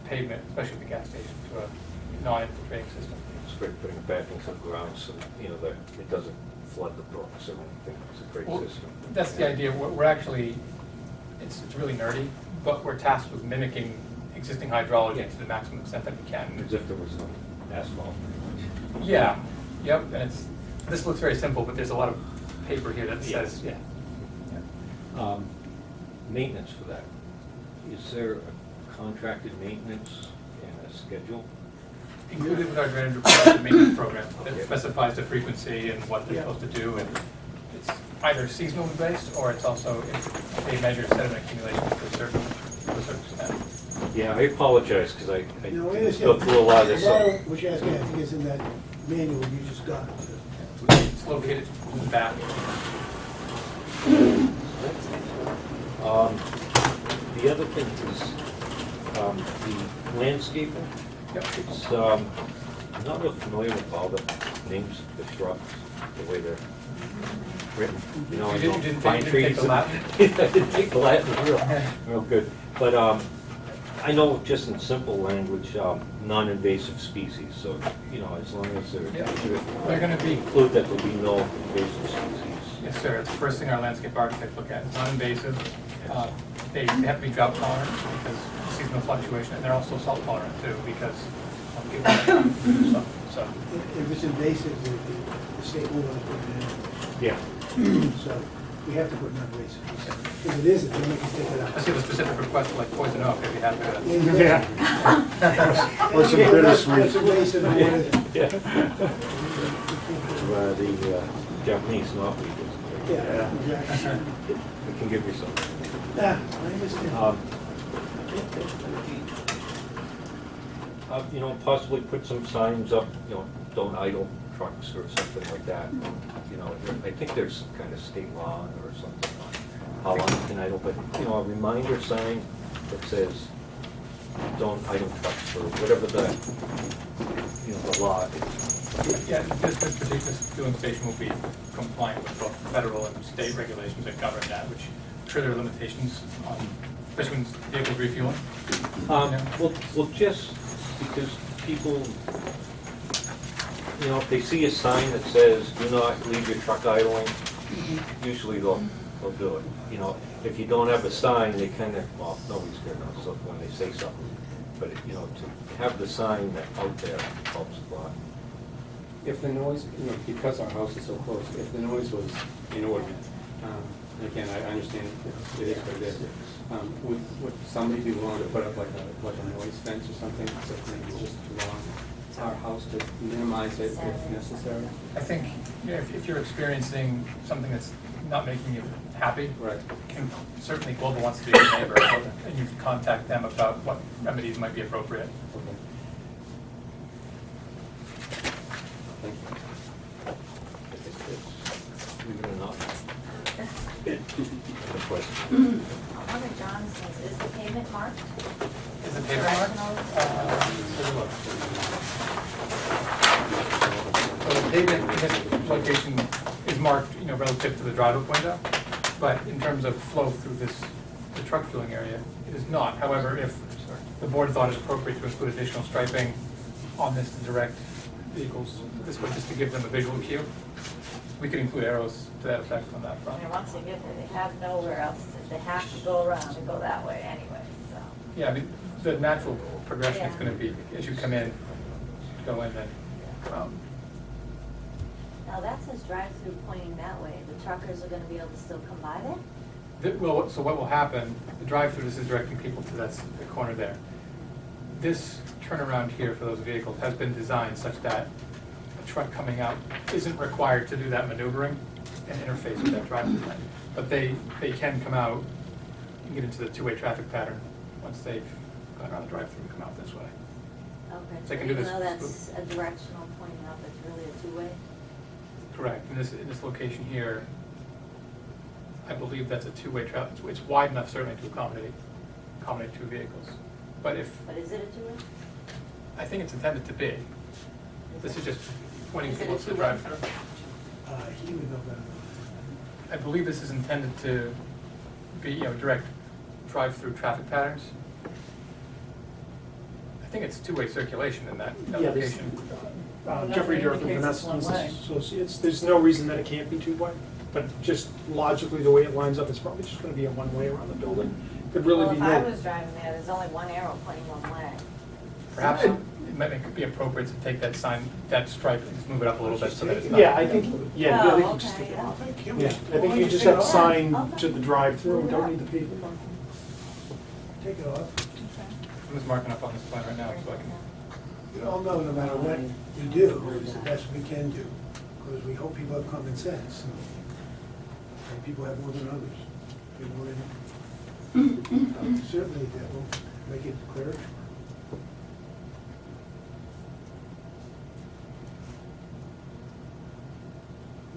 J: pavement, especially at the gas station, to a non-infiltrating system.
K: It's great putting it back into the ground so, you know, that it doesn't flood the brooks or anything. It's a great
J: Well,
K: system.
J: that's the idea. We're actually, it's really nerdy, but we're tasked with mimicking existing hydrology to the maximum extent that we can.
K: As if there was no asphalt.
J: Yeah, yep, and this looks very simple, but there's a lot of paper here that says, yeah.
K: Maintenance for that. Is there a contracted maintenance and a schedule?
J: Included with our drainage report, the maintenance program that specifies the frequency and what they're supposed to do, and it's either seasonally based or it's also, if they measure sediment accumulation to a certain extent.
K: Yeah, I apologize, because I
G: No, I
K: go
G: understand.
K: through a lot of this.
G: A lot of what you're asking, I think, is in that manual you just got.
J: It's located in the back.
K: The other thing is the landscaping.
J: Yep.
K: It's, I'm not real familiar with all the names of the shrubs, the way they're written. You know,
J: You
K: I
J: didn't-
K: know
J: you didn't
K: pine
J: take
K: trees
J: the
K: and-
J: Latin?
K: I didn't take the Latin, real good. But I know just in simple language, non-invasive species, so, you know, as long as
J: They're gonna be,
K: include that there'll be no invasive species.
J: yes, sir, it's the first thing our landscape architects look at. It's non-invasive. They have to be drought tolerant because of seasonal fluctuation, and they're also salt tolerant too because of people. So,
G: If it's invasive, the state will want to put it
K: Yeah.
G: in. So we have to put non-invasive. If it isn't, then we can take it
J: I
G: out.
J: see the specific request like poison oak, if you have to.
G: Yeah.
H: Or some bittersweet.
G: What's invasive and what isn't.
K: Yeah. The Japanese knotweed is,
G: Yeah, exactly.
K: we can give you some.
G: Yeah, I understand.
K: You know, possibly put some signs up, you know, don't idle trucks or something like that. You know, I think there's some kind of state law or something on how long you can idle, but, you know, a reminder sign that says, don't idle trucks or whatever the, you know, the law is.
J: Yeah, this particular fueling station will be compliant with both federal and state regulations that govern that, which trigger limitations on, especially when vehicles refueling.
K: Well, just because people, you know, if they see a sign that says, do not leave your truck idling, usually they'll do it. You know, if you don't have a sign, they kind of, well, nobody's gonna know so when they say something. But, you know, to have the sign that out there helps a lot.
I: If the noise, you know, because our house is so close, if the noise was inordinate, and again, I understand it is what it is, would somebody be willing to put up like a noise fence or something, so maybe just along our house to minimize it if necessary?
J: I think, you know, if you're experiencing something that's not making you happy,
I: Right.
J: certainly Global wants to be your neighbor, and you can contact them about what remedies might be appropriate.
I: Okay. Thank you.
K: I think that's, leave it enough. Other question?
C: One of John's things, is the pavement marked?
J: Is the paper marked? Take a look. So the pavement in this location is marked, you know, relative to the drive-up window, but in terms of flow through the truck fueling area, it is not. However, if the board thought it appropriate to include additional striping on this to direct vehicles this way, just to give them a visual cue, we could include arrows to that effect on that
C: I
J: front.
C: mean, once they get there, they have nowhere else, they have to go around and go that way anyway, so.
J: Yeah, I mean, the natural progression is
C: Yeah.
J: gonna be, as you come in, go in, then come out.
C: Now, that says drive-through pointing that way, the truckers are gonna be able to still come by there?
J: Well, so what will happen, the drive-through, this is directing people to the corner there. This turnaround here for those vehicles has been designed such that a truck coming out isn't required to do that maneuvering and interface with that drive-through lane. But they can come out and get into the two-way traffic pattern once they've gone around the drive-through and come out this way.
C: Okay,
J: They
C: so
J: can do
C: even
J: this-
C: though that's a directional pointing up, it's really a two-way?
J: Correct, in this location here, I believe that's a two-way travel, it's wide enough certainly to accommodate two vehicles. But if,
C: But is it a two-way?
J: I think it's intended to be, this is just pointing
C: Is it a
J: towards the
C: two-way?
J: drive-through.
G: He would know better.
J: I believe this is intended to be, direct drive-through traffic patterns. I think it's two-way circulation in that
H: Yeah, this-
J: location.
H: Jeffrey
E: That
H: Durkin,
E: indicates
H: Vanessa
E: it's one
H: and
E: way.
H: Associates, there's no reason that it can't be two-way, but just logically, the way it lines up, it's probably just gonna be a one-way around the building. Could really
C: Well,
H: be
C: if I
H: no.
C: was driving there, there's only one arrow pointing one way.
J: Perhaps it might be appropriate to take that sign, that stripe, and just move it up a little bit so that it's not.
H: Yeah, I think you
C: Oh,
H: just
C: okay,
H: take it
C: yeah.
H: off. Yeah, I think you just have a sign to the drive-through,
C: Yeah.
H: don't need the people mark.
G: Take it off.
J: I'm just marking up on this plan right now, so I can.
G: We all know no matter what we do, it's the best we can do, because we hope people have common sense. And people have more than others. You know what I mean? Certainly that will make it clearer.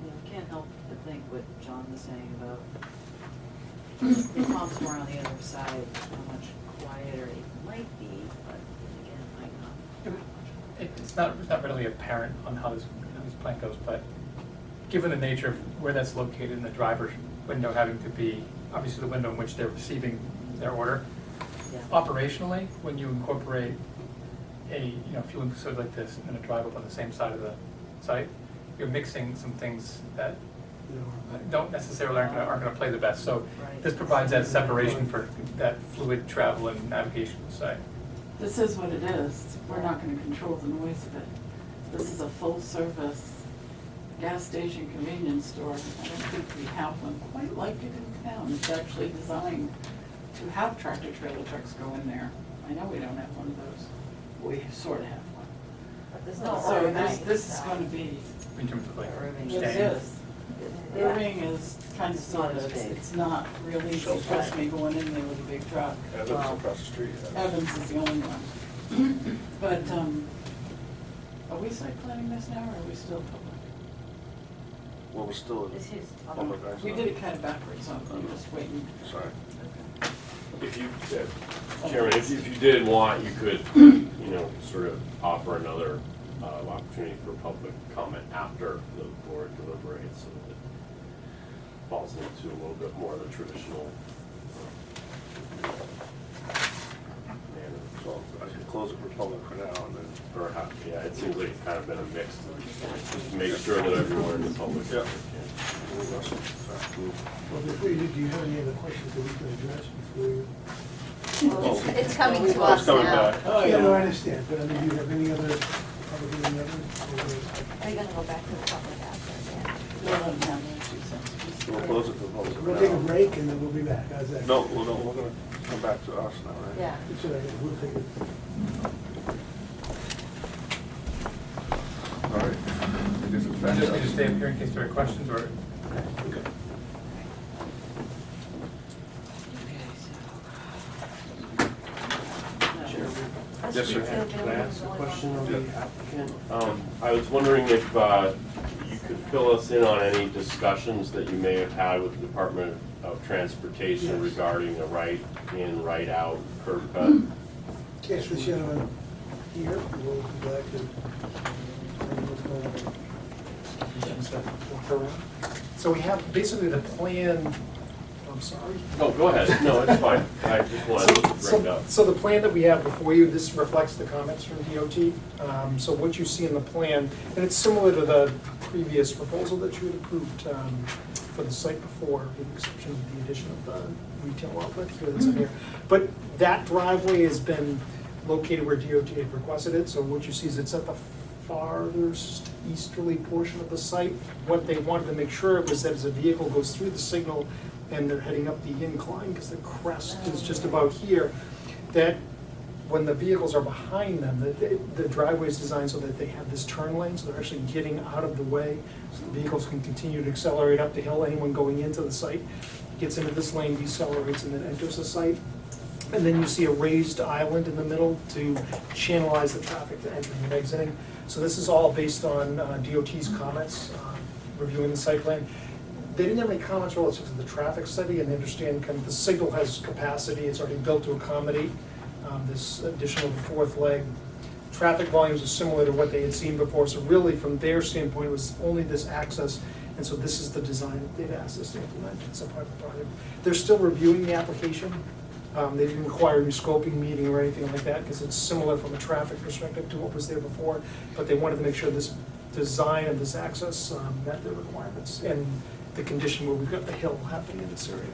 F: Yeah, I can't help but think what John was saying about if homes were on the other side, how much quieter it might be, but again, might not.
J: It's not really apparent on how this plan goes, but given the nature of where that's located in the driver's window having to be, obviously the window in which they're receiving their order,
F: Yeah.
J: operationally, when you incorporate a, fueling facility like this and a drive up on the same side of the site, you're mixing some things that don't necessarily aren't gonna play the best. So
F: Right.
J: this provides that separation for that fluid travel and navigation of the site.
E: This is what it is. We're not gonna control the noise of it. This is a full-service gas station convenience store. I don't think we have one quite like it in town. It's actually designed to have tractor-trailer trucks go in there. I know we don't have one of those. We sort of have one.
C: But there's no
E: So
C: overnight,
E: this is
C: so-
E: gonna be,
J: In terms of like
F: Irving.
E: it
J: staying.
E: is. Irving is kind of
F: It's not
E: sort
F: as
E: of,
F: big.
E: it's not really, trust me, going in there with a big truck.
B: Evans
F: Wow.
B: across the street.
E: Evans is the only one. But, are we site planning this now, or are we still public?
B: Well, we're still
C: This is
B: public access.
E: We did it kind of backwards, so I'm just waiting.
B: Sorry.
A: If you, Chairman, if you did want, you could, sort of offer another opportunity for public comment after the board deliberates, so that it falls into a little bit more of the traditional manner.
B: So I can close it for public for now and then.
A: Perhaps, yeah, it seems like it's kind of been a mix, just to make sure that everyone in the public.
B: Yeah.
G: Well, before you do you have any other questions that we can address before you?
C: Well, it's coming to
B: It's
C: us
B: coming
C: now.
B: back.
E: Oh,
G: Yeah, no, I
E: yeah.
G: understand, but I mean, do you have any other, probably any other?
C: Are you gonna go back to the public after again?
E: We'll let them have their 2 cents.
B: So we'll close it for public for
G: We'll take a
B: now.
G: break and then we'll be back, how's that?
B: No, we're gonna come back to us now, right?
C: Yeah.
G: It's all right, we'll take it.
B: All right. I guess it's back
J: Just
B: to
J: need to
B: us.
J: stay up here in case there are questions or.
B: Yes, sir.
A: Can I ask a question of the applicant? I was wondering if you could fill us in on any discussions that you may have had with the Department of Transportation
G: Yes.
A: regarding a right-in, right-out curb cut.
G: Yes, this gentleman here, we'll be glad to tell you what's going on.
H: So we have basically the plan, I'm sorry.
A: Oh, go ahead. No, it's fine. I just wanted to bring it up.
H: So the plan that we have before you, this reflects the comments from DOT. So what you see in the plan, and it's similar to the previous proposal that you had approved for the site before, with the exception of the addition of the retail outlet here that's in here. But that driveway has been located where DOT had requested it, so what you see is it's at the farthest easterly portion of the site. What they wanted to make sure was that as a vehicle goes through the signal and they're heading up the incline, because the crest is just about here, that when the vehicles are behind them, the driveway is designed so that they have this turn lane, so they're actually getting out of the way, so the vehicles can continue to accelerate up the hill. Anyone going into the site gets into this lane, decelerates, and then enters the site. And then you see a raised island in the middle to channelize the traffic to entering and exiting. So this is all based on DOT's comments, reviewing the site plan. They didn't have any comments relative to the traffic study, and they understand kind of the signal has capacity, it's already built to accommodate this additional fourth leg. Traffic volumes are similar to what they had seen before, so really from their standpoint, it was only this access, and so this is the design that they've asked us to implement. It's a part of the project. They're still reviewing the application. They didn't require a new scoping meeting or anything like that, because it's similar from a traffic perspective to what was there before, but they wanted to make sure this design of this access met their requirements, and the condition where we've got the hill happening in this area.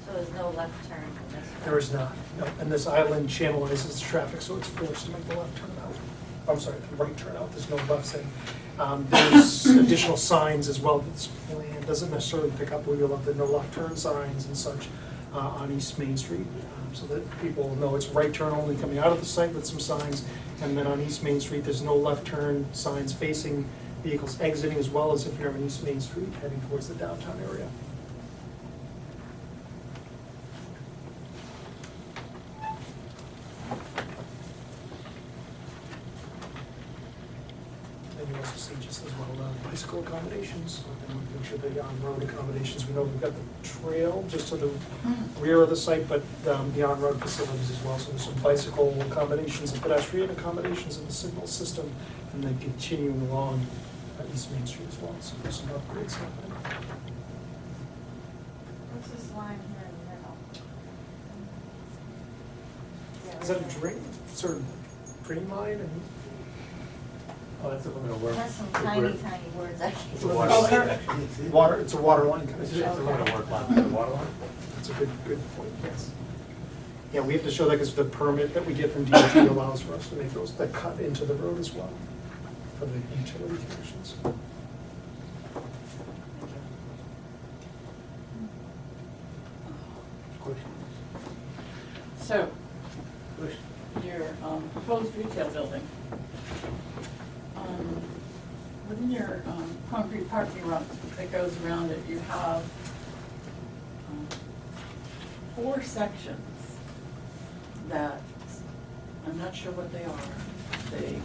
C: So there's no left turn in this one?
H: There is not, no, and this island channelizes the traffic, so it's forced to make the left turn out. I'm sorry, the right turn out, there's no left saying. There's additional signs as well, this plan doesn't necessarily pick up, we will have the no left turn signs and such on East Main Street, so that people know it's right turn only coming out of the site with some signs, and then on East Main Street, there's no left turn signs facing vehicles exiting, as well as if you're on East Main Street heading towards the downtown area. And you also see just as well bicycle accommodations, and we make sure the on-road accommodations, we know we've got the trail just to the rear of the site, but the on-road facilities as well, so there's some bicycle accommodations and pedestrian accommodations in the signal system, and then continuing along East Main Street as well, so there's some upgrades happening.
C: What's this line here in the middle? Yeah,
H: Is that
C: right
H: a
C: there.
H: drain, sort of drain line, and
J: Oh, that's a little work.
C: It has some tiny, tiny words I can't.
J: It's a water
H: Oh,
J: line,
H: there.
J: actually.
H: water, it's a water line kind
J: It's
H: of.
J: a little work line, the water line.
H: That's a good point, yes. Yeah, we have to show that because the permit that we get from DOT allows for us to make those, that cut into the road as well, for the utility connections.
E: So, your proposed retail building, within your concrete parking lot that goes around it, you have 4 sections that, I'm not sure what they are. They,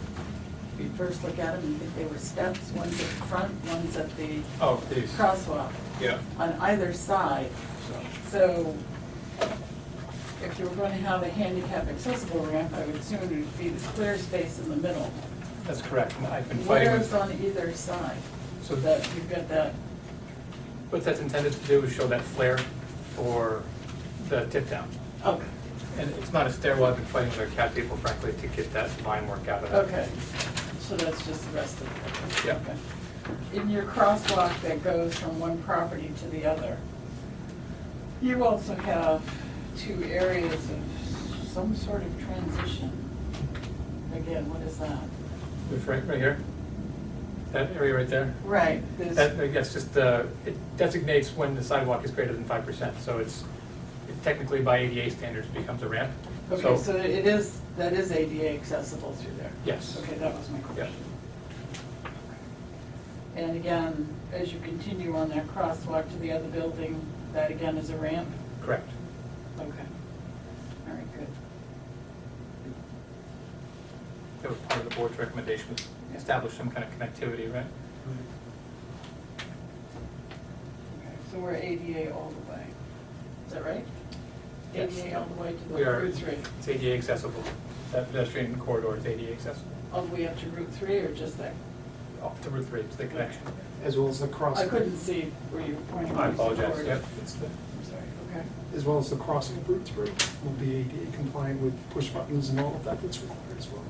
E: you first look at them, you think they were steps, one's at the front, one's at the
J: Oh, these.
E: crosswalk
J: Yeah.
E: on either side. So if you were going to have a handicap accessible ramp, I would assume it would be the clear space in the middle.
J: That's correct. And I've been fighting
E: Where is
J: with,
E: on either side?
J: So-
E: So that you've got that,
J: what that's intended to do is show that flare for the tip down.
E: okay,
J: And it's not a stairwell, I've been fighting with our CAD people frankly to get that line work out of it.
E: okay. So that's just the rest of it?
J: Yeah.
E: Okay. In your crosswalk that goes from one property to the other, you also have 2 areas of some sort of transition. Again, what is that?
J: It's right here. That area right there.
E: Right. There's-
J: That's just, it designates when the sidewalk is greater than 5%, so it technically by ADA standards becomes a ramp.
E: Okay, so it is, that is ADA accessible through there?
J: Yes.
E: Okay, that was my
J: Yeah.
E: question. And again, as you continue on that crosswalk to the other building, that again is a ramp?
J: Correct.
E: Okay. All right, good.
J: That was part of the board's recommendation, was establish some kind of connectivity, right?
E: Okay, so we're ADA all the way. Is that right?
J: Yes.
E: ADA all the way to
J: We
E: the
J: are,
E: Route 3?
J: it's ADA accessible. That pedestrian corridor is ADA accessible.
E: All the way up to Route 3 or just that?
J: Up to Route 3, it's the connection.
H: As well as the crossing.
E: I couldn't see where you were pointing.
J: I
E: when you said
J: apologize,
E: corridor.
J: yep, it's the,
E: I'm sorry, okay.
H: As well as the crossing of Route 3 will be ADA compliant with push buttons and all of that that's required as well.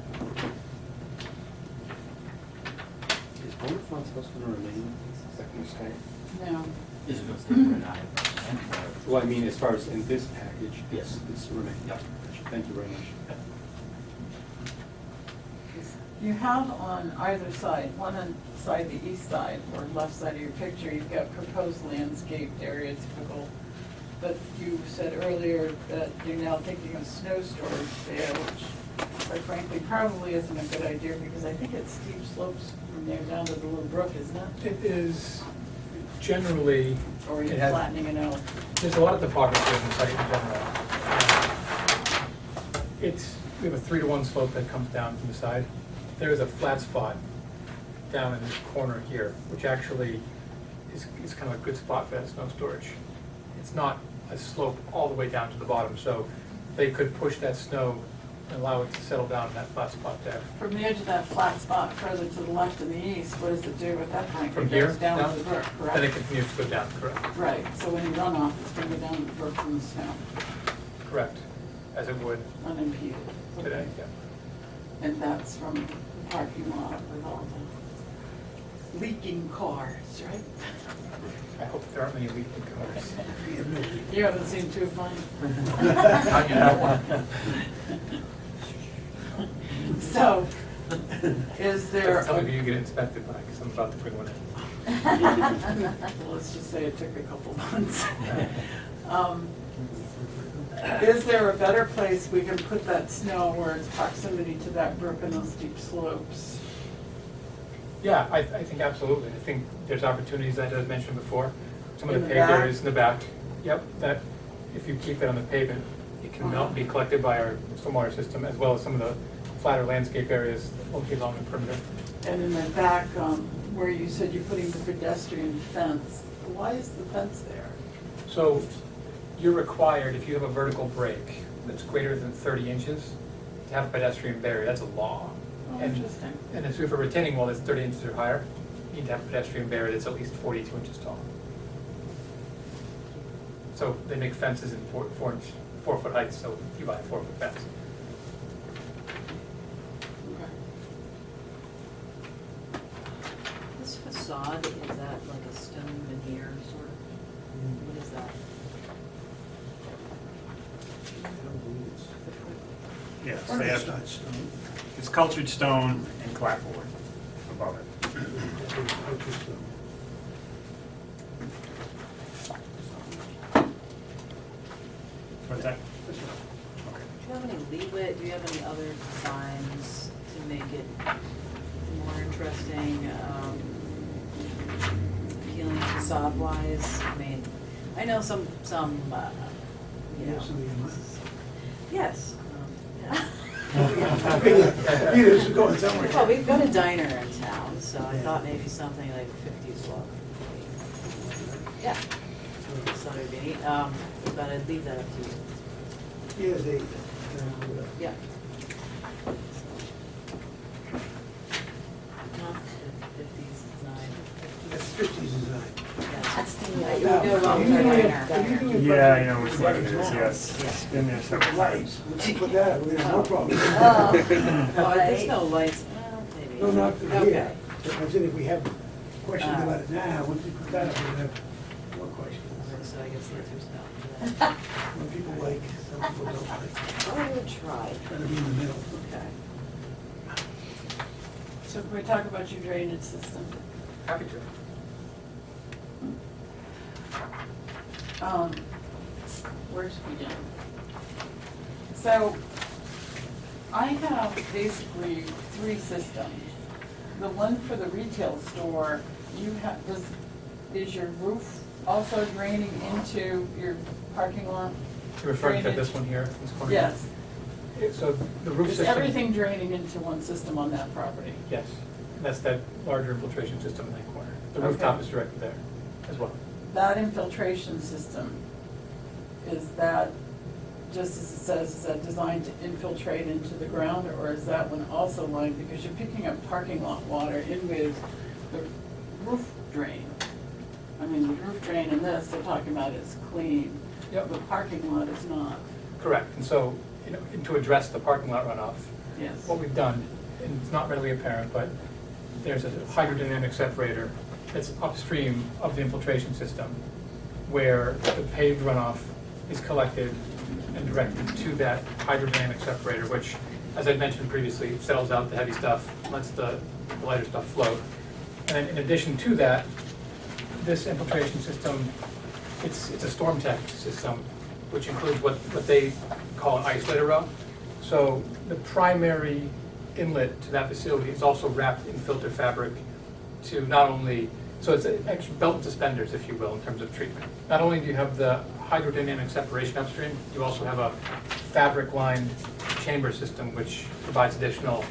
I: Is Bonafont supposed to remain second stay?
E: No.
L: Is it going to stay for 9%?
I: Well, I mean, as far as in this package,
L: Yes.
I: it's remain.
L: Yep.
I: Thank you very much.
E: You have on either side, one on side, the east side, or left side of your picture, you've got proposed landscaped area typical. But you said earlier that you're now thinking of snow storage there, which quite frankly probably isn't a good idea because I think it's steep slopes from there down to the little brook, isn't it?
J: it is generally,
E: Or are you
J: it has,
E: flattening it out?
J: there's a lot of topography in the site in general. We have a 3-to-1 slope that comes down from the side. There is a flat spot down in this corner here, which actually is kind of a good spot for that snow storage. It's not a slope all the way down to the bottom, so they could push that snow and allow it to settle down in that flat spot there.
E: From the edge of that flat spot further to the left and the east, what does it do at that point?
J: From
E: It
J: here
E: goes down
J: down,
E: to the brook, correct?
J: then it continues to go down, correct?
E: Right, so when you run off, it's gonna go down to the brook from the snow,
J: Correct, as it would
E: unimpeded.
J: today, yeah.
E: And that's from the parking lot with all the leaking cars, right?
J: I hope there aren't many leaking cars.
E: You haven't seen two of mine.
J: Not yet.
E: So, is there?
J: Tell me if you get inspected by, because I'm about to bring one in.
E: Let's just say it took a couple months. Is there a better place we can put that snow where it's proximity to that brook and those steep slopes?
J: Yeah, I think absolutely. I think there's opportunities that I mentioned before. Some of
E: In
J: the
E: the
J: paved
E: back?
J: areas in the back. Yep, that if you keep it on the pavement, it can melt, be collected by our stormwater system, as well as some of the flatter landscape areas located along the perimeter.
E: And in the back, where you said you're putting the pedestrian fence, why is the fence there?
J: So you're required, if you have a vertical break that's greater than 30 inches, to have a pedestrian barrier. That's a law.
E: Oh,
J: And-
E: interesting.
J: And if you have a retaining wall that's 30 inches or higher, you need to have a pedestrian barrier that's at least 42 inches tall. So they make fences in 4-foot heights, so you buy a 4-foot fence.
E: Okay.
F: This facade, is that like a stone veneer sort of? What is that?
L: Yes,
G: Front
L: they
G: of
L: have,
G: it's not stone.
L: it's cultured stone and clapboard above it. What's that? Okay.
F: Do you have any leeway, do you have any other designs to make it more interesting, appealing facade-wise? I mean, I know some, you
G: You
F: know.
G: have something in mind?
F: Yes. Yeah.
G: Peter's going somewhere.
F: Well, we've got a diner in town, so I thought maybe something like 50s look. Yeah. So it'd be neat, but I'd leave that up to you.
G: Here's a,
F: Yeah. Not the 50s design.
G: that's 50s design.
F: That's the,
G: Now,
F: you would go well
G: are
F: with
G: you
F: our
G: doing-
F: diner.
G: are you doing
L: Yeah, I
G: budget-
L: know which one it is, yes. It's been there several
G: Lights,
L: times.
G: we can put that, up. we have no problem.
F: Oh, there's no lights, well, maybe.
G: No, not for
F: Okay.
G: here. I'm saying if we have questions about it now, once we put that up, we'll have more questions.
F: So I guess the answer's no.
G: Some people like, some people don't like.
F: I would try.
G: Try to be in the middle.
F: Okay.
E: So can we talk about your drainage system?
J: Happy to.
E: Where to begin? So, I have basically 3 systems. The one for the retail store, you have, is your roof also draining into your parking lot?
J: You're referring to
E: Drainage?
J: this one here, this corner?
E: Yes.
J: So the roof
E: Is
J: system.
E: everything draining into one system on that property?
J: Yes, that's that larger infiltration system in that corner. The
E: Okay.
J: rooftop is directed there as well.
E: That infiltration system, is that, just as it says, is that designed to infiltrate into the ground, or is that one also lined, because you're picking up parking lot water in with the roof drain? I mean, the roof drain in this, they're talking about is clean.
J: Yep.
E: The parking lot is not.
J: Correct, and so, and to address the parking lot runoff,
E: Yes.
J: what we've done, and it's not readily apparent, but there's a hydrodynamic separator that's upstream of the infiltration system, where the paved runoff is collected and directed to that hydrodynamic separator, which, as I mentioned previously, settles out the heavy stuff, lets the lighter stuff float. And then in addition to that, this infiltration system, it's a storm tech system, which includes what they call an isolator row. So the primary inlet to that facility is also wrapped in filter fabric to not only So it's extra belt and suspenders, if you will, in terms of treatment. Not only do you have the hydrodynamic separation upstream, you also have a fabric-lined chamber system which provides additional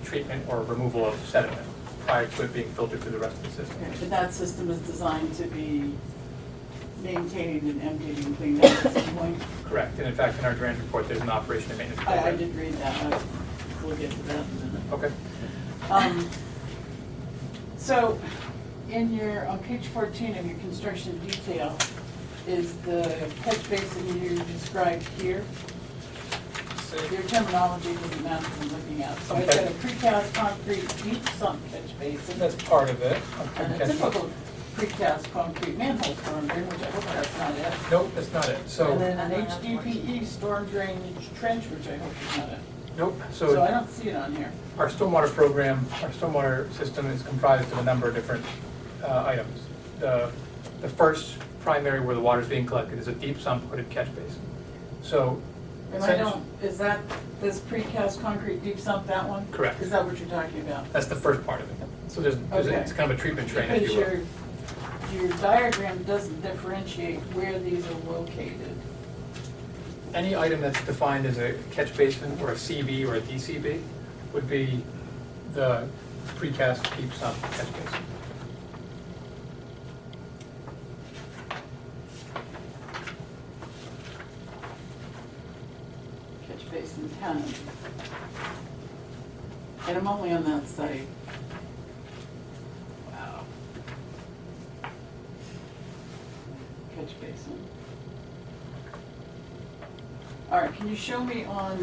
J: treatment or removal of sediment prior to it being filtered through the rest of the system.
E: Okay, but that system is designed to be maintained and emptied and cleaned out at some point?
J: Correct, and in fact, in our drainage report, there's an operation and maintenance program.
E: I did read that, we'll get to that in a minute.
J: Okay.
E: So, in your, on page 14 of your construction detail, is the catch basin you described here? Your terminology doesn't match what I'm looking at. So I said a precast concrete deep sump catch basin.
J: That's part of it.
E: And a typical precast concrete manhole storm drain, which I hope that's not it.
J: Nope, that's not it.
E: And
J: So,
E: then an HDPE storm drainage trench, which I hope is not it.
J: nope,
E: So I don't see it on here.
J: our stormwater program, our stormwater system is comprised of a number of different items. The first primary where the water is being collected is a deep sump hooded catch basin. So,
E: And I don't, is that this precast concrete deep sump, that one?
J: Correct.
E: Is that what you're talking about?
J: that's the first part of it. So
E: Okay.
J: it's kind of a treatment train, if
E: Because
J: you will.
E: your diagram doesn't differentiate where these are located.
J: Any item that's defined as a catch basin or a CV or a DCB would be the precast deep sump catch basin.
E: Catch basin 10. And I'm only on that site. Wow. Catch basin. All right, can you show me on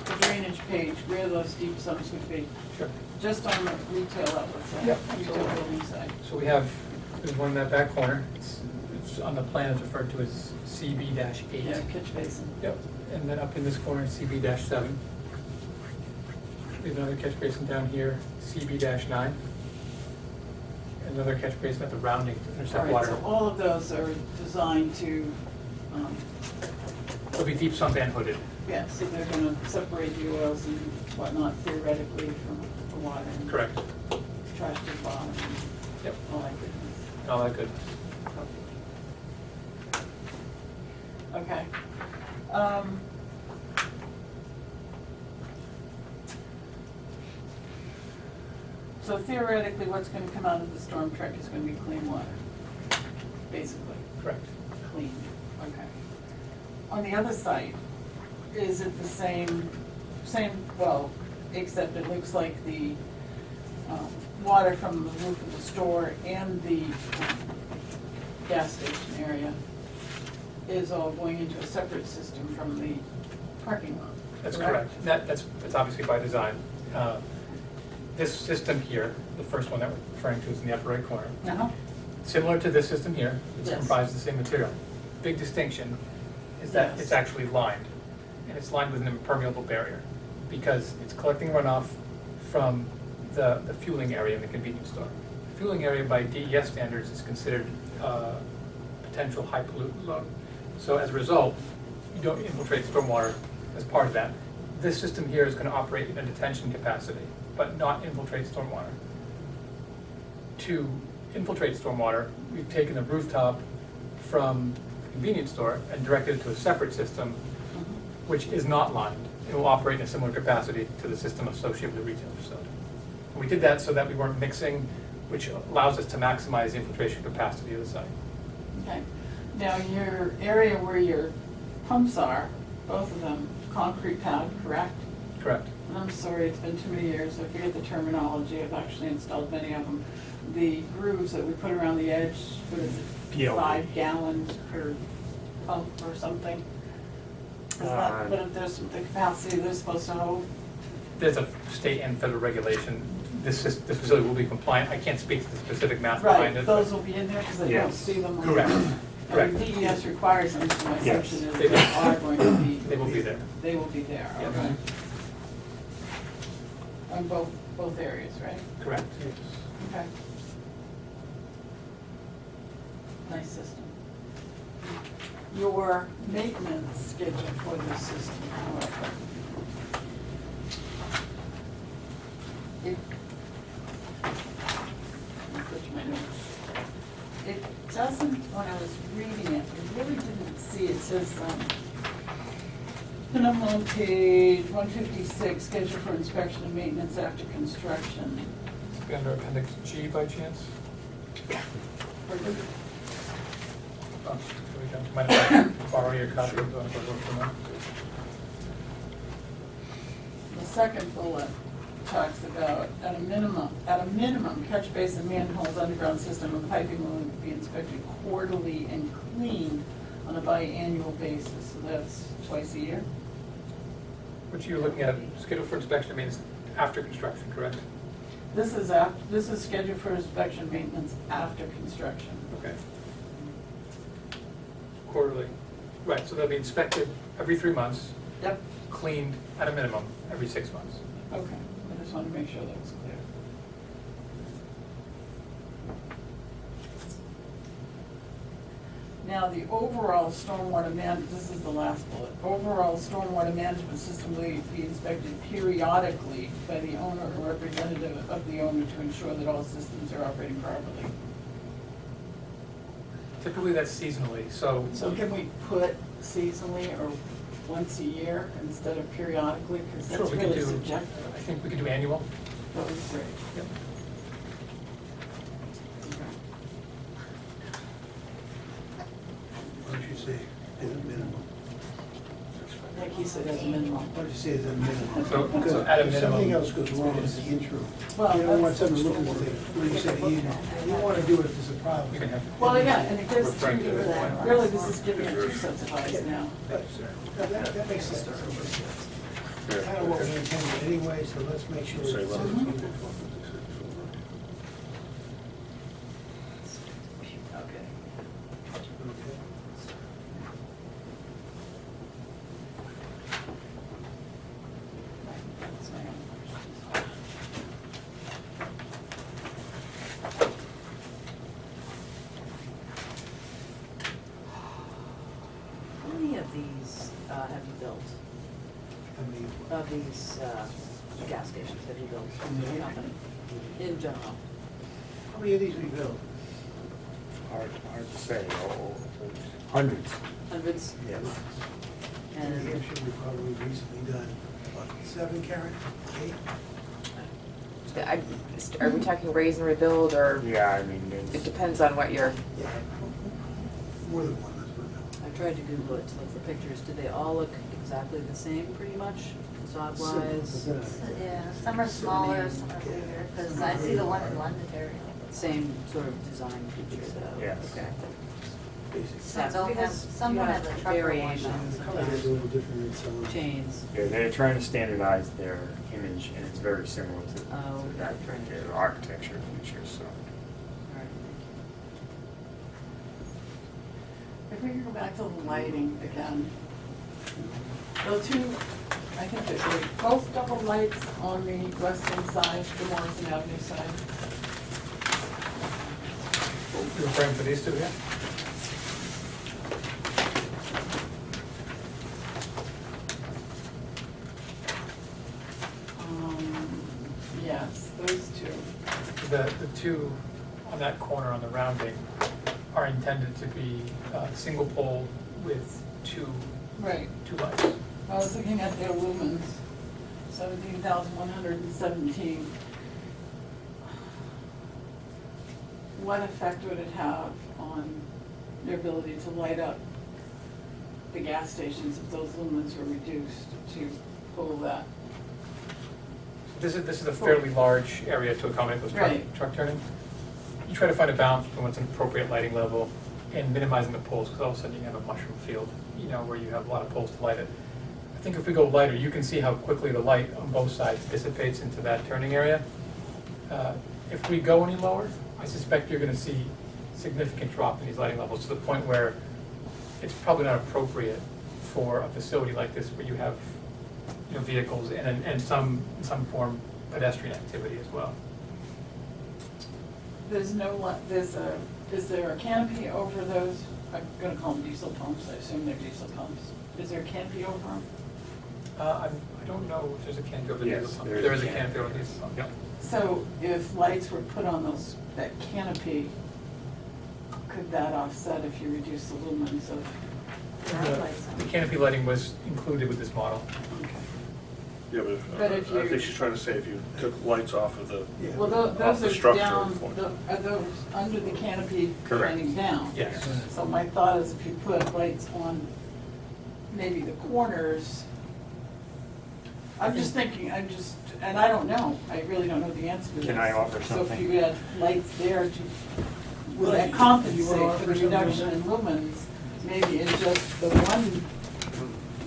E: the drainage page where those deep sumps would be?
J: Sure.
E: Just on the retail outlet side?
J: Yep.
E: Retail building side?
J: So we have, there's one in that back corner. It's on the plan, it's referred to as CB-8.
E: Yeah, catch basin.
J: Yep, and then up in this corner, CB-7. We have another catch basin down here, CB-9. Another catch basin at the rounding to
E: All
J: intercept
E: right,
J: water.
E: so all of those are designed to,
J: It'll be deep sump and hooded.
E: yeah, so they're gonna separate the oils and whatnot theoretically from the water and
J: Correct.
E: trash to the bottom and
J: Yep,
E: all that goodness.
J: all that good.
E: Okay. So theoretically, what's gonna come out of the storm truck is gonna be clean water, basically,
J: Correct.
E: clean, okay. On the other side, is it the same, well, except it looks like the water from the roof of the store and the gas station area is all going into a separate system from the parking lot?
J: That's correct. That's obviously by design. This system here, the first one that we're referring to is in the upper right corner.
E: Uh-huh.
J: Similar to this system here, it's
E: Yes.
J: comprised of the same material. Big distinction is that
E: Yes.
J: it's actually lined, and it's lined with an impermeable barrier, because it's collecting runoff from the fueling area in the convenience store. The fueling area by DES standards is considered potential high pollutant load. So as a result, you don't infiltrate stormwater as part of that. This system here is going to operate in a detention capacity, but not infiltrate stormwater. To infiltrate stormwater, we've taken the rooftop from the convenience store and directed it to a separate system, which is not lined. It will operate in a similar capacity to the system associated with the retail facility. And we did that so that we weren't mixing, which allows us to maximize the infiltration capacity of the site.
E: Okay. Now, your area where your pumps are, both of them, concrete pad, correct?
J: Correct.
E: And I'm sorry, it's been too many years, I forget the terminology, I've actually installed many of them. The grooves that we put around the edge, what is it?
L: PLD.
E: 5 gallons per pump or something? Is that what there's the capacity they're supposed to hold?
J: There's a state and federal regulation. This facility will be compliant. I can't speak to the specific math behind
E: Right,
J: it.
E: those will be in there because I don't
L: Yes.
E: see them. on-
J: Correct.
E: I mean, DES requires them, so my
L: Yes.
E: assumption is
J: They
E: they are going to be.
J: They will be there.
E: They will be there,
J: Yes.
E: okay. On both areas, right?
J: Correct.
E: Okay. Nice system. Your maintenance schedule for this system, however. Let me put my notes. doesn't, when I was reading it, I really didn't see, it says, minimum on page 156, schedule for inspection and maintenance after construction.
J: It's be under appendix G by chance?
E: Or did it-
J: Oh, here we go. Mind if I borrow your copy? Do you want to go look for that?
E: The second bullet talks about, at a minimum, catch basin, manholes, underground system, and piping will be inspected quarterly and cleaned on a biannual basis, so that's twice a year?
J: What you're looking at, schedule for inspection means after construction, correct?
E: This is scheduled for inspection and maintenance after construction.
J: Okay. Quarterly. Right, so they'll be inspected every 3 months,
E: Yep.
J: cleaned at a minimum every 6 months.
E: Okay, I just wanted to make sure that was clear. Now, the overall stormwater this is the last bullet. Overall stormwater management system will be inspected periodically by the owner or representative of the owner to ensure that all systems are operating properly.
J: Typically, that's seasonally, so.
E: So can we put seasonally or once a year instead of periodically? Because
J: Sure,
E: that's
J: we could
E: really
J: do,
E: subjective.
J: I think we could do annual.
E: That was great.
J: Yep.
G: What did you say, is a minimum?
E: Like he said, as a minimum.
G: What did you say is a minimum?
J: So
G: Because
J: at a
G: if something
J: minimum,
G: else goes wrong in the interim,
E: Well,
G: you don't want
E: that's-
G: someone looking at it, what you said, you want to do it if there's a problem.
J: you can have.
E: Well, yeah, and it gives
J: Refer to
E: two,
J: it.
E: really, this is giving it two sets of eyes now.
G: That makes sense. Kind of what we intended anyway, so let's make sure.
B: Say
G: it's-
B: level.
E: Okay. That's my own question.
F: How many of these have you built?
G: I mean,
F: Of these gas stations have you built
G: In the
F: in the company, in general?
G: how many of these we built?
L: Hard to say, hundreds.
F: Hundreds?
L: Yes.
G: In
F: And
G: New Hampshire, we've probably recently done, what, 7, Karen? 8?
M: Are we talking raise and rebuild, or
L: Yeah, I mean,
M: it
L: it's,
M: depends on what you're,
G: Yeah, more than one, let's put it that way.
F: I tried to Google it to look for pictures. Do they all look exactly the same, pretty much, facade wise?
G: Similar, but
C: Yeah, some are smaller, some are bigger, because I see the one in Londonderry.
F: Same sort of design features though?
L: Yes.
F: Okay.
G: basic.
C: Some don't have,
F: Because
C: some
F: you
C: don't have the trucker one.
F: variations,
G: The colors are a little different in some.
F: chains.
L: yeah, they're trying to standardize their image, and it's very similar to
F: Oh,
L: to that,
F: okay.
L: their architecture features, so.
F: All right,
E: If we can go back to the lighting again. The two, I think that they're both double lights on the western side, the Morrison Avenue side.
J: You're referring to these two here?
E: Yes, those two.
J: The two on that corner on the rounding are intended to be single pole with two
E: Right.
J: lights.
E: I was looking at their lumens, 17,117. What effect would it have on their ability to light up the gas stations if those lumens were reduced to pull that?
J: This is a fairly large area to accommodate those
E: Right.
J: truck turning. You try to find a balance between what's an appropriate lighting level and minimizing the poles, because all of a sudden you have a mushroom field, where you have a lot of poles to light it. I think if we go lighter, you can see how quickly the light on both sides dissipates into that turning area. If we go any lower, I suspect you're gonna see significant drop in these lighting levels to the point where it's probably not appropriate for a facility like this where you have, vehicles and some form pedestrian activity as well.
E: There's no, is there a canopy over those, I'm gonna call them diesel pumps, I assume they're diesel pumps. Is there a canopy over them?
J: I don't know if there's a canopy over
L: Yes,
J: these pumps.
L: there is
J: There
L: a
J: is a
L: canopy.
J: canopy over these pumps, yeah.
E: So if lights were put on that canopy, could that offset if you reduce the lumens of?
J: The canopy lighting was included with this model.
E: Okay.
B: Yeah,
E: But
B: but
E: if
B: I
E: you-
B: think she's trying to say if you took lights off of the,
G: Yeah.
E: Well,
B: Off
E: those
B: the
E: are
B: structure
E: down,
B: point.
E: are those under the canopy
I: Correct.
E: shining down?
J: Yes.
E: So my thought is if you put lights on maybe the corners, I'm just thinking, and I don't know, I really don't know the answer to this.
L: Can I offer
E: So if
L: something?
E: you had lights there to, will
G: Well,
E: that
G: you
E: compensate
G: wanna
E: for
G: offer
E: the
G: something on
E: reduction
G: that?
E: in lumens, maybe in just the one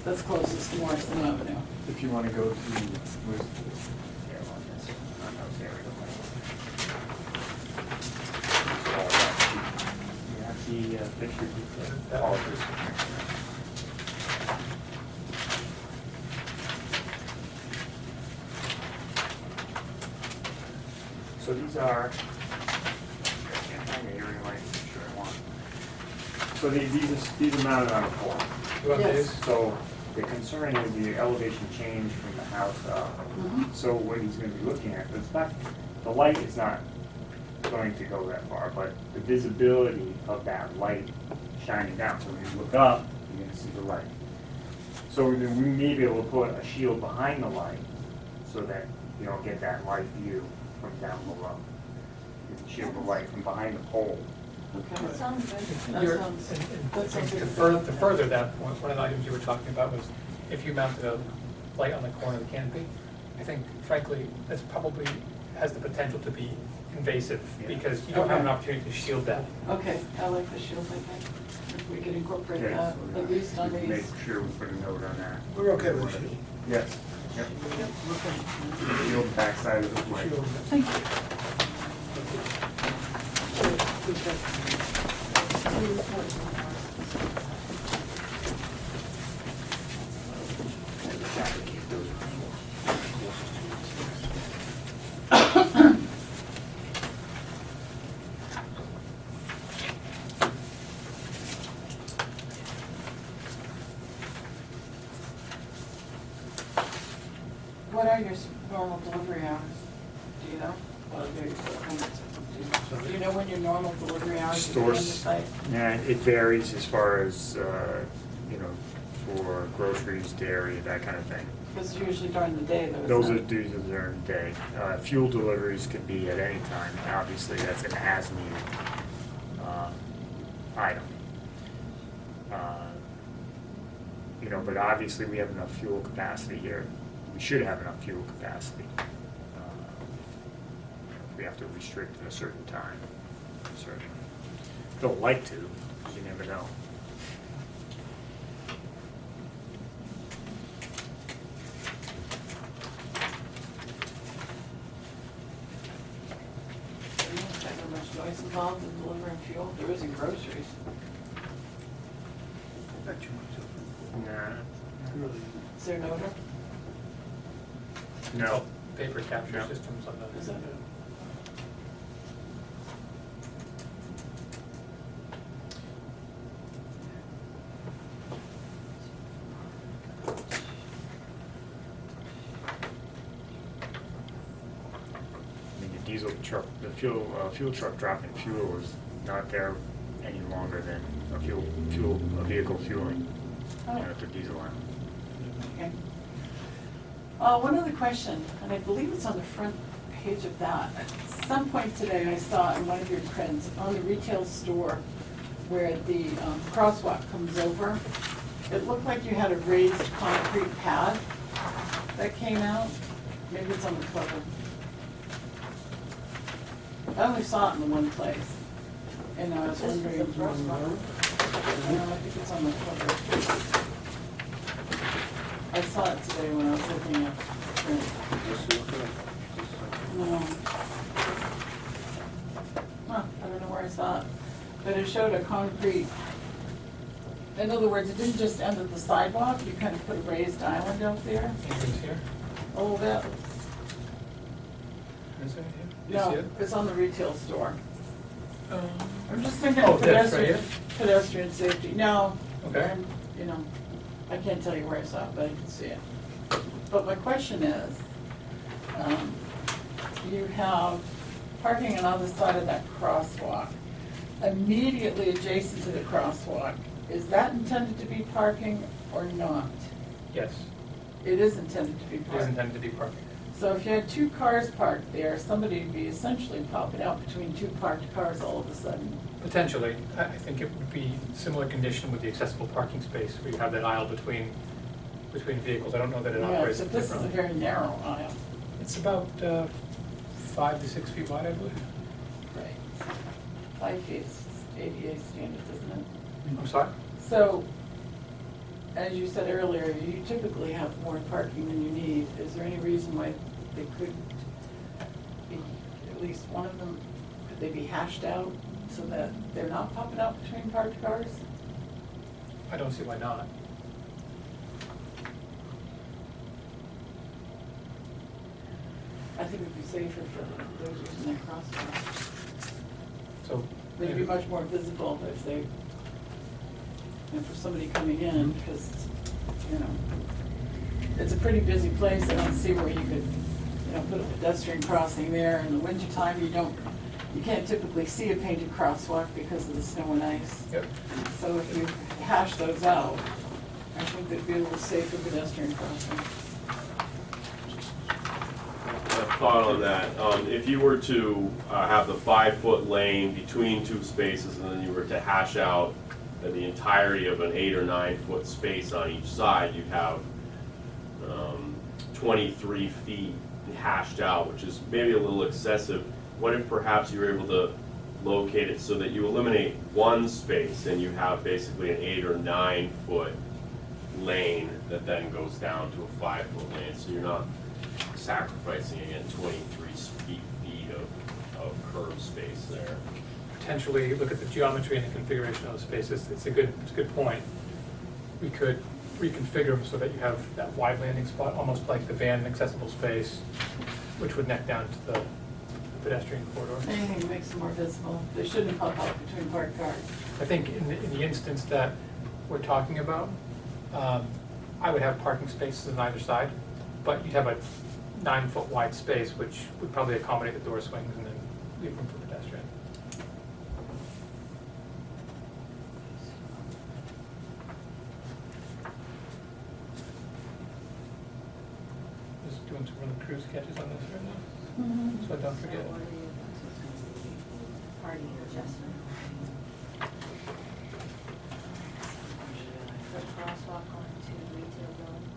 E: that's closest to Morrison Avenue?
L: If you want to go to, where's the arrow on this? Oh, no, there we go. You have the picture detail. All of this. So these are, I can't find the area right, I'm sure I want. So these are mounted on a pole.
J: You want
E: Yes.
J: these?
L: So the concern is the elevation change from the house up.
E: Mhm.
L: So what he's gonna be looking at, it's not, the light is not going to go that far, but the visibility of that light shining down. So when you look up, you're gonna see the light. So then we may be able to put a shield behind the light so that you don't get that light view from down below. You can shield the light from behind the pole.
E: Okay.
C: That sounds good.
E: That
J: You're-
E: sounds-
J: and
E: that
J: I
E: sounds
J: think
E: like a
J: to further that point, one of the items you were talking about was if you mounted a light on the corner of the canopy, I think frankly, that's probably has the potential to be invasive
L: Yeah.
J: because you don't have an
E: Okay.
J: opportunity to shield that.
E: Okay, I like the shield, I think. If we could incorporate
L: Okay,
E: that,
L: so
E: at least on
L: we
E: these.
L: Make sure we put a note on that.
G: We're okay with shield.
L: Yes. Yep. Shield the backside of the light.
G: Shield.
E: Thank you. What are your normal delivery hours? Do you know? Well, do you know when your normal delivery hours are on the
L: Stores,
E: site?
L: yeah, it varies as far as, you know, for groceries, dairy, that kind of thing.
E: Because it's usually during the day though,
L: Those are
E: isn't it?
L: due during the day. Fuel deliveries can be at any time, obviously, that's an as-needed item. You know, but obviously, we have enough fuel capacity here. We should have enough fuel capacity. If we have to restrict at a certain time, certainly. Don't like to, you never know.
E: Is there much noise involved in delivering fuel? There isn't groceries.
G: Not too much.
L: Nah,
G: Really.
E: Is there an odor?
L: no.
J: Vapor capture
L: No.
J: systems on
E: Is
J: the.
E: that
L: I mean, the diesel truck, the fuel truck dropping fuel is not there any longer than a vehicle fueling, you know, the diesel line.
E: Okay. One other question, and I believe it's on the front page of that. At some point today, I saw in one of your prints on the retail store where the crosswalk comes over, it looked like you had a raised concrete pad that came out. Maybe it's on the cover. I only saw it in the one place, and I was wondering. I think it's on the cover. I saw it today when I was looking at print.
B: Just look at it.
E: No. Huh, I don't know where I saw it, but it showed a concrete, in other words, it didn't just end at the sidewalk, you kind of put a raised island out there,
J: Anything's here?
E: a little bit.
J: Is it here? Do you see
E: No,
J: it?
E: it's on the retail store.
J: Um,
E: I'm just thinking
J: Oh,
E: of
J: that's right
E: pedestrian safety. No.
J: Okay.
E: You know, I can't tell you where I saw it, but I can see it. But my question is, you have parking on the other side of that crosswalk. immediately adjacent to the crosswalk, is that intended to be parking or not?
J: Yes,
E: It is intended to be
J: it is
E: parking.
J: intended to be parking.
E: So if you had two cars parked there, somebody would be essentially popping out between two parked cars all of a sudden.
J: Potentially, I think it would be similar condition with the accessible parking space, where you have that aisle between vehicles. I don't know that it
E: Yeah,
J: operates
E: except this is a
J: differently.
E: very narrow aisle.
J: It's about 5 to 6 feet wide, I believe.
E: Right. 5 feet is ADA standards, isn't it?
J: I'm sorry?
E: So, as you said earlier, you typically have more parking than you need. Is there any reason why they couldn't be, at least one of them, could they be hashed out so that they're not popping out between parked cars?
J: I don't see why not.
E: I think it'd be safer for those using that crosswalk.
J: So
E: They'd be much more visible if they, and for somebody coming in, because, you know, it's a pretty busy place. I don't see where you could, you know, put a pedestrian crossing there. In the wintertime, you can't typically see a painted crosswalk because of the snow and ice.
J: Yep.
E: So if you hash those out, I think they'd be a little safer pedestrian crossing.
A: A thought on that, if you were to have the 5-foot lane between two spaces and then you were to hash out the entirety of an 8 or 9 foot space on each side, you'd have 23 feet hashed out, which is maybe a little excessive. What if perhaps you were able to locate it so that you eliminate one space and you have basically an 8 or 9 foot lane that then goes down to a 5-foot lane, so you're not sacrificing again 23 feet of curb space there.
J: Potentially look at the geometry and the configuration of the spaces. It's a good point. We could reconfigure them so that you have that wide landing spot, almost like the van accessible space, which would neck down to the pedestrian corridor.
E: Anything that makes them more visible. They shouldn't pop out between parked cars.
J: I think in the instance that we're talking about, I would have parking spaces on either side, but you'd have a 9-foot wide space, which would probably accommodate the door swings and then leave room for pedestrian. Just doing some really cruise sketches on this right now, so I don't forget.
C: Party adjustment. The crosswalk onto retail building.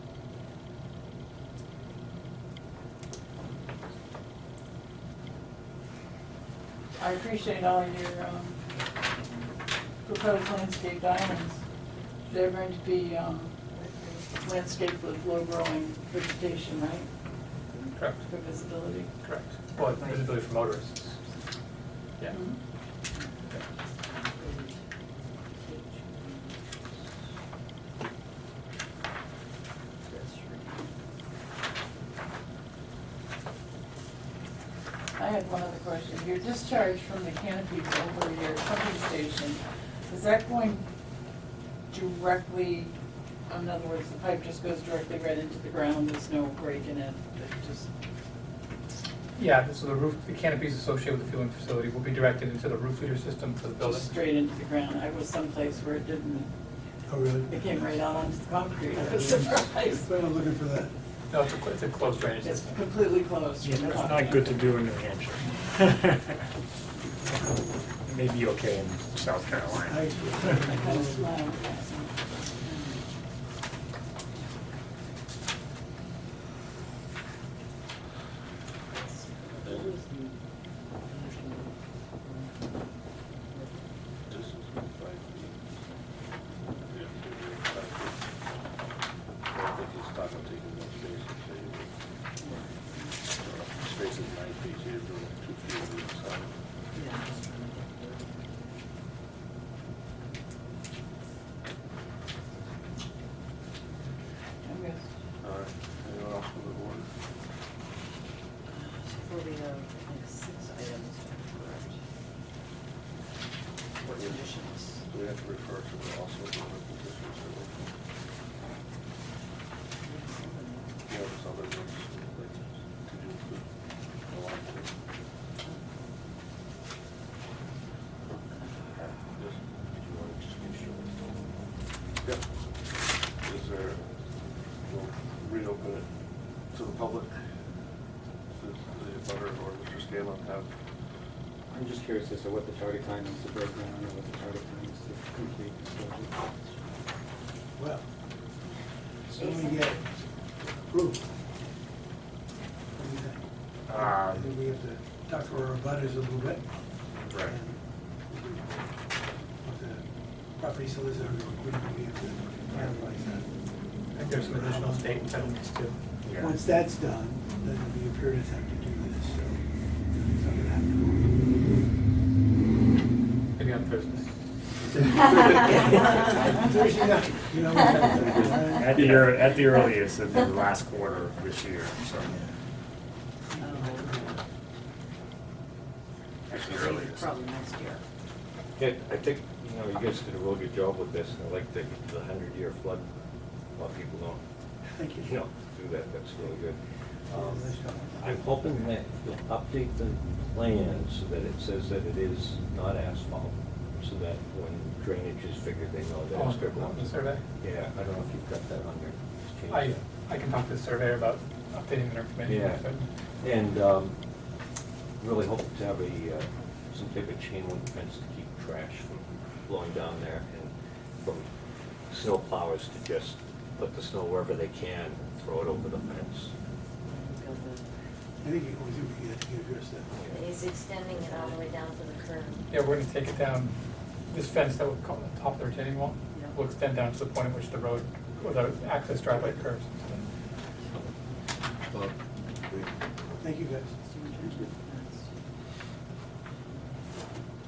E: I appreciate all your proposed landscaped islands. They're going to be landscaped with low-growing vegetation, right?
J: Correct,
E: For visibility.
J: correct. Well, visibility for motorists. Yeah.
E: I had one other question. Your discharge from the canopies over your pumping station, is that going directly, in other words, the pipe just goes directly right into the ground, there's no break in it, it just,
J: Yeah, so the roof, the canopies associated with the fueling facility will be directed into the roof leader system for the building.
E: just straight into the ground? I was someplace where it didn't,
G: Oh, really?
E: it came right out onto the concrete. I was surprised.
G: I'm looking for that.
J: No, it's a closed drainage
E: It's
J: system.
E: completely closed.
L: Yeah,
E: from the
L: it's
E: top.
L: not good to do in New Hampshire. It may be okay in South Carolina.
E: I kind of smiled.
B: Spaces 9 feet here, 2 feet on each side.
F: Yeah, I'm just trying to get the.
E: I'm good.
B: All right, anyone else from the board?
F: So far we have, I think, 6 items to correct. What conditions?
B: Do we have to refer to the also the petitions or what? Yeah, there's other ones, like, could you include a lot of them? Yep. Is there, we'll reopen it to the public. Does the butter or Mr. Scanlon have?
I: I'm just curious as to what the target time is to break ground or what the target time is to complete this project.
G: Well, so we get approved. What do you think? I think we have to talk to our butters a little bit.
B: Right.
G: And what the property solicitor, we have to finalize that.
J: I think there's some additional state entitlements too.
L: Yeah.
G: Once that's done, then there'll be a period of time to do this, so it's not gonna happen.
J: Maybe on Thursday.
G: Thursday night, you know,
L: At the earliest, it'll be the last quarter of this year, so.
F: Actually, maybe probably next year.
K: Yeah, I think, you know, you guys did a real good job with this, and I like the 100-year flood. A lot of people don't,
G: Thank you.
K: you know, do that, that's really good.
G: Nice job.
K: I'm hoping that you'll update the plan so that it says that it is not asphalt, so that when drainage is figured, they know that it's good.
J: On the survey?
K: Yeah, I don't know if you've got that on there. Just change
J: I can talk to the surveyor about updating their information.
K: Yeah. that. And really hope to have some type of chain link fence to keep trash from blowing down there, and from snow plowers to just put the snow wherever they can, and throw it over the fence.
G: I think we have to address that.
C: He's extending it all the way down to the curb.
J: Yeah, we're gonna take it down, this fence that would come on top of the retaining wall, will extend down to the point at which the road, or the access driveway curves.
G: Thank you, guys.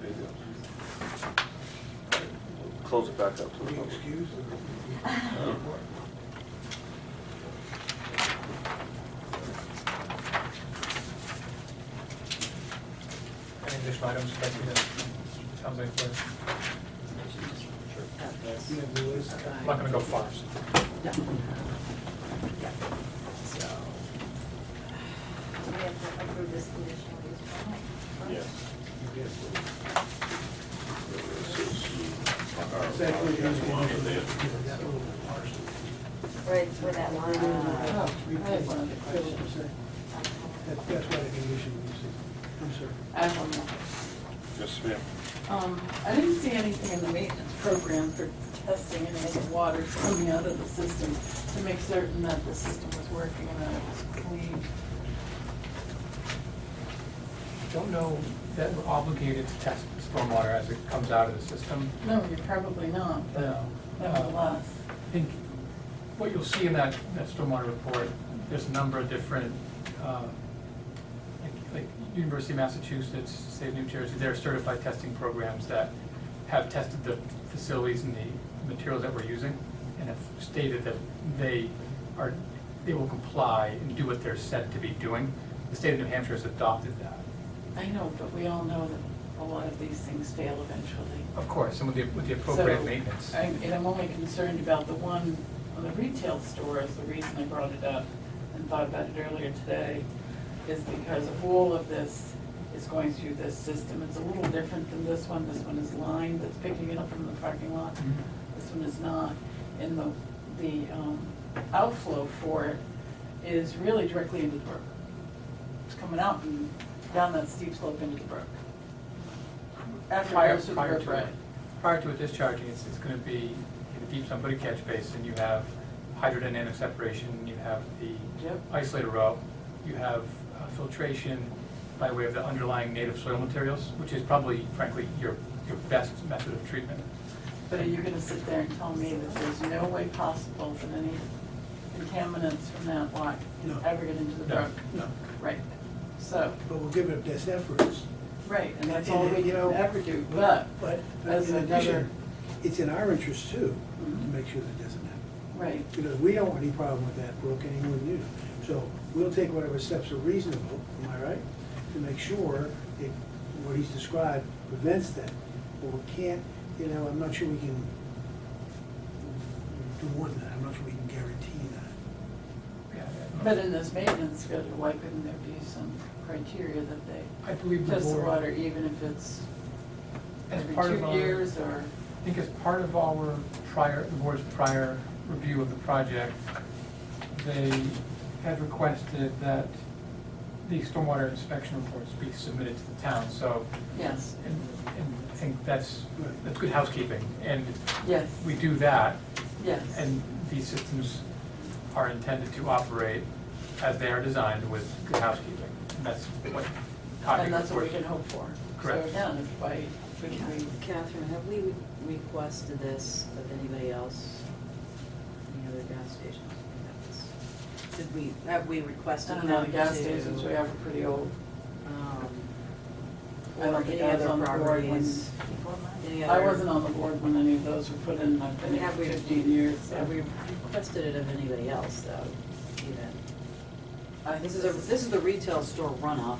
B: Anything else? We'll close it back up to the
G: Will you
B: public.
G: excuse?
J: Any additional items that sounds like we're,
G: You have the list?
J: I'm not gonna go far.
F: So,
C: We have to approve this conditional use permit. first.
B: Yes.
G: Yes.
B: This is our-
G: Exactly.
B: Yeah.
C: Right, where that line.
G: Oh, I had one other question to say. That's why the condition was, I'm sorry.
E: I don't know.
B: Yes, ma'am.
E: I didn't see anything in the maintenance program for testing any of the waters coming out of the system to make certain that the system was working and that it was clean.
J: Don't know that we're obligated to test stormwater as it comes out of the system.
E: No, you're probably not, but
J: No.
E: nevertheless.
J: I think what you'll see in that stormwater report, there's a number of different, like University of Massachusetts, State of New Jersey, there are certified testing programs that have tested the facilities and the materials that we're using, and have stated that they will comply and do what they're said to be doing. The state of New Hampshire has adopted that.
E: I know, but we all know that a lot of these things fail eventually.
J: Of course, and with the appropriate
E: So,
J: maintenance.
E: And I'm only concerned about the one on the retail stores. The reason I brought it up and thought about it earlier today is because all of this is going through this system. It's a little different than this one. This one is lined, that's picking it up from the parking lot.
J: Mhm.
E: This one is not. And the outflow for it is really directly into the brook. It's coming out and down that steep slope into the brook. After it
J: Prior
E: goes to the
J: prior
E: brook,
J: to
E: right?
J: it, prior to it discharging, it's gonna be in a deep sunfooted catch basin, you have hydrodynamic separation, you have the
E: Yep.
J: isolator row, you have filtration by way of the underlying native soil materials, which is probably, frankly, your best method of treatment.
E: But are you gonna sit there and tell me that there's no way possible that any contaminants from that lot can
G: No.
E: ever get into the
J: No.
E: brook?
G: No,
E: Right, so,
G: but we'll give it best efforts.
E: right, and that's
G: And,
E: all we
G: you know,
E: can ever do, but,
G: But
E: as
G: in
E: another,
G: addition, it's in our interest too,
E: Mhm.
G: to make sure that doesn't happen.
E: right,
G: Because we don't want any problem with that brook, and anyone you. So we'll take whatever steps are reasonable, am I right? To make sure that what he's described prevents that. But we can't, you know, I'm not sure we can do more than that. I'm not sure we can guarantee that.
J: Yeah,
E: but in this maintenance schedule, why couldn't there be some criteria that they
J: I believe the
E: test the
J: board,
E: water even if it's
J: as
E: every
J: part of
E: 2
J: our,
E: years or?
J: think as part of our the board's prior review of the project, they had requested that the stormwater inspection reports be submitted to the town, so,
E: Yes,
J: and I think that's good housekeeping, and
E: yes,
J: we do that,
E: yes.
J: and these systems are intended to operate as they are designed with good housekeeping, and that's what copy
E: And that's what we
J: reports-
E: can hope for.
J: Correct.
E: So again, if I couldn't read,
F: Catherine, have we requested this of anybody else? Any other gas stations? Have we
E: I
F: requested
E: don't
F: them
E: know,
F: to?
E: the gas stations we have are pretty old. I
F: Or
E: don't think
F: any
E: I was
F: other
E: on the board when,
F: properties? Any
E: I
F: other-
E: wasn't on the board when any of those were put in, I've been here
F: Have
E: for
F: we-
E: 15 years, so.
F: Have we requested it of anybody else, though, even?
E: I think
F: This is the retail store runoff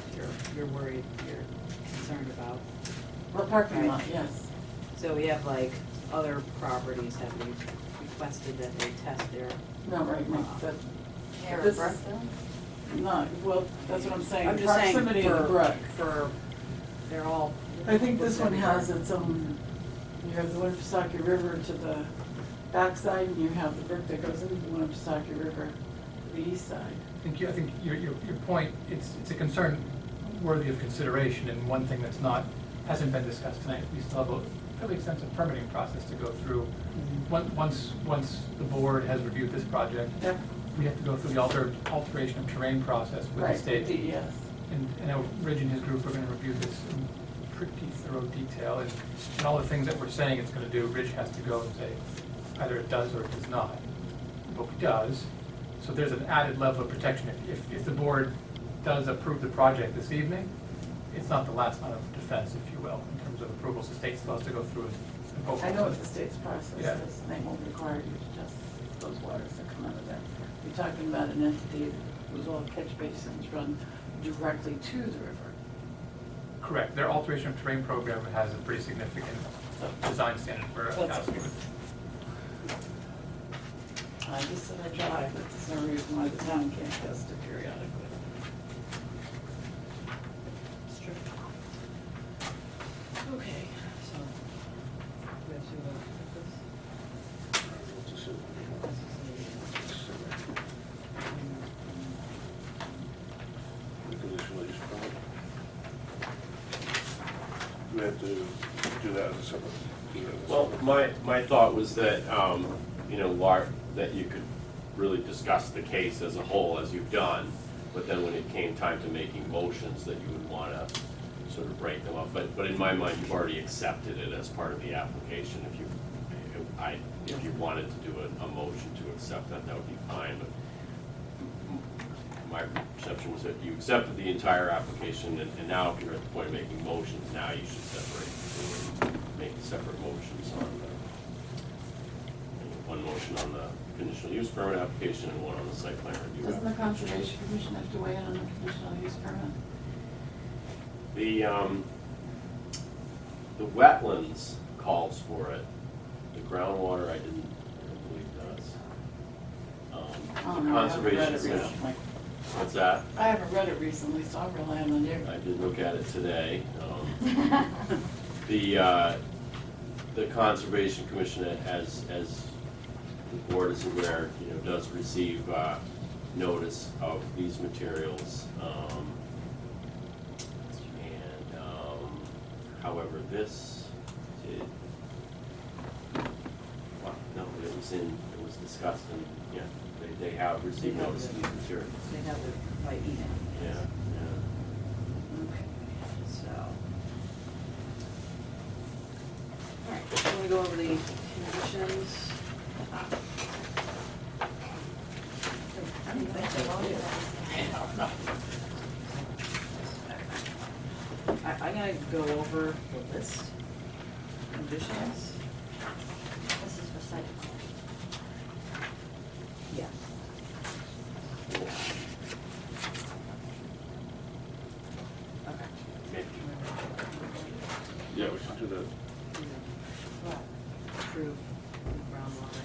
F: you're worried, you're concerned about.
E: Well, parking
F: Right.
E: lot, yes.
F: So we have like other properties, have we requested that they test their,
E: Not right now, but
C: Air
E: this
C: breath
E: is
C: though?
E: not, well, that's what I'm saying,
F: I'm just saying
E: proximity to the brook.
F: for, they're all.
E: I think this one has its own, you have the Winnipesaukee River to the backside, and you have the brook that goes into the Winnipesaukee River to the east side.
J: I think your point, it's a concern worthy of consideration, and one thing that's not, hasn't been discussed tonight, we still have a fairly extensive permitting process to go through. Once the board has reviewed this project,
E: Yep.
J: we have to go through the alteration of terrain process with the
E: Right,
J: state.
E: DES.
J: And I know Ridge and his group are gonna review this in pretty thorough detail, and all the things that we're saying it's gonna do, Ridge has to go and say, either it does or it does not. Hope it does, so there's an added level of protection. If the board does approve the project this evening, it's not the last line of defense, if you will, in terms of approvals. The state still has to go through and vote.
E: I know what the state's process
J: Yeah.
E: is, and they won't require you to test those waters that come out of there. You're talking about an entity whose all catch basins run directly to the river.
J: Correct, their alteration of terrain program has a pretty significant design standard for
E: That's-
J: asking.
E: I just said I tried, but there's no reason why the town can't test it periodically.
F: It's true. Okay, so we have to
B: The conditional use permit. Do we have to do that as a separate?
A: Well, my thought was that, you know, that you could really discuss the case as a whole, as you've done, but then when it came time to making motions, that you would want to sort of break them up. But in my mind, you've already accepted it as part of the application. If you wanted to do a motion to accept that, that would be fine, but my perception was that you accepted the entire application, and now if you're at the point of making motions, now you should separate the two and make separate motions on one motion on the conditional use permit application and one on the site plan review
E: Doesn't the
A: application.
E: Conservation Commission have to weigh in on the conditional use permit?
A: The wetlands calls for it. The groundwater, I don't believe does.
E: Oh,
A: The
E: no, I haven't read
A: Conservation
E: it
A: Commission,
E: recently.
A: what's that?
E: I haven't read it recently, so I'm relying on you.
A: I did look at it today. The Conservation Commission, as the board is aware, you know, does receive notice of these materials. However, this did, well, no, it was discussed, and, yeah, they have received notice of these materials.
F: They have it by email.
A: Yeah, yeah.
F: Okay, so. All right, so we go over the conditions. I'm gonna go over the list, conditions.
C: This is for site.
F: Yeah. Okay.
B: Yeah, we should do that.
F: Approve groundwater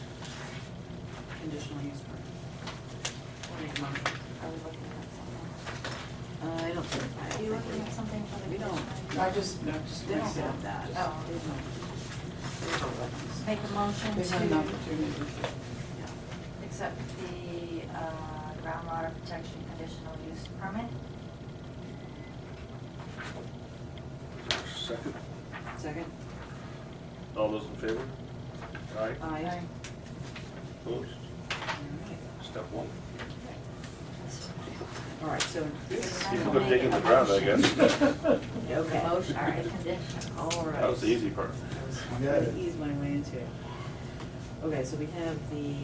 F: conditional use permit.
C: Are we looking at something?
F: I don't think.
C: Are you looking at something for the?
F: We don't.
C: conditional use?
E: I just, no, just.
F: They don't
E: mix it up.
F: have that.
C: Oh.
F: They don't.
C: Make a motion
E: They had an
C: to
E: opportunity to.
C: accept the groundwater protection conditional use permit.
B: Second.
F: Second?
B: All those in favor? Aye.
F: Aye.
B: Opposed?
F: Alright.
B: Step one.
F: All right, so,
B: People been digging the ground, I guess.
F: okay.
C: Motion, all right, conditions.
F: All right.
B: That was the easy part.
F: I was
G: Yeah.
F: trying to ease my way into it. Okay, so we have the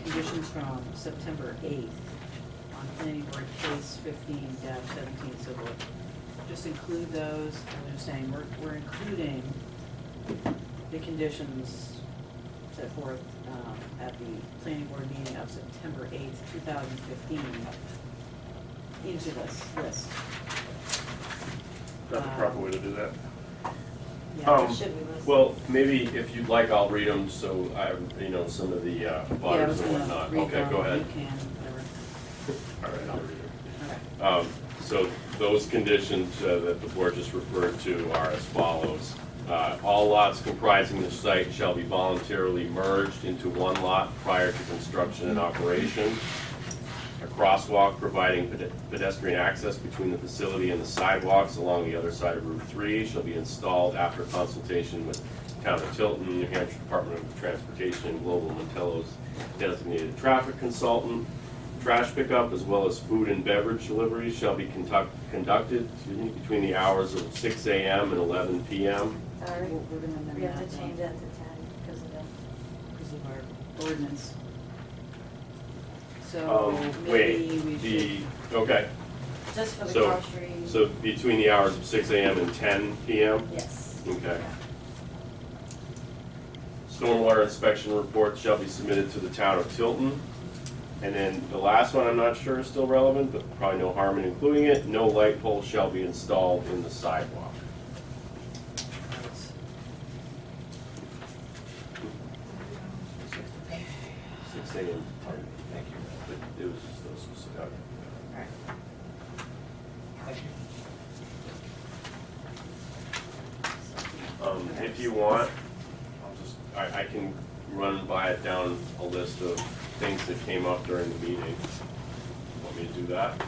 F: conditions from September 8th on planning board case 15-17, so we'll just include those. I'm just saying, we're including the conditions set forth at the planning board meeting of September 8th, 2015 into this list.
B: That's the proper way to do that.
F: Yeah,
C: Should we list?
A: Well, maybe if you'd like, I'll read them, so I, some of the
F: yeah, I
A: butters
F: was
A: and
F: gonna
A: whatnot.
F: read
A: Okay,
F: them.
A: go ahead.
F: You can, whatever.
A: All right, I'll read it.
F: Okay.
A: So those conditions that the board just referred to are as follows. All lots comprising the site shall be voluntarily merged into one lot prior to construction and operation. A crosswalk providing pedestrian access between the facility and the sidewalks along the other side of Route 3 shall be installed after consultation with Town of Tilton, New Hampshire Department of Transportation, and Global Montello's designated traffic consultant. Trash pickup as well as food and beverage deliveries shall be conducted between the hours of 6 a.m. and 11 p.m.
C: Sorry,
F: We're gonna amend
C: we have
F: that
C: to
F: then
C: change that to 10 because of the.
F: because of our ordinance. So maybe
A: Wait,
F: we
A: the,
F: should,
A: okay,
C: Just for the
A: So-
C: grocery.
A: so between the hours of 6 a.m. and 10 p.m.?
C: Yes.
A: Okay. Stormwater inspection reports shall be submitted to the town of Tilton. And then the last one, I'm not sure is still relevant, but probably no harm in including it. No light pole shall be installed in the sidewalk. 6 a.m. to 10. Thank you. But it was just those specific.
J: Thank you.
A: If you want, I can run by it down a list of things that came up during the meeting. Want me to do that?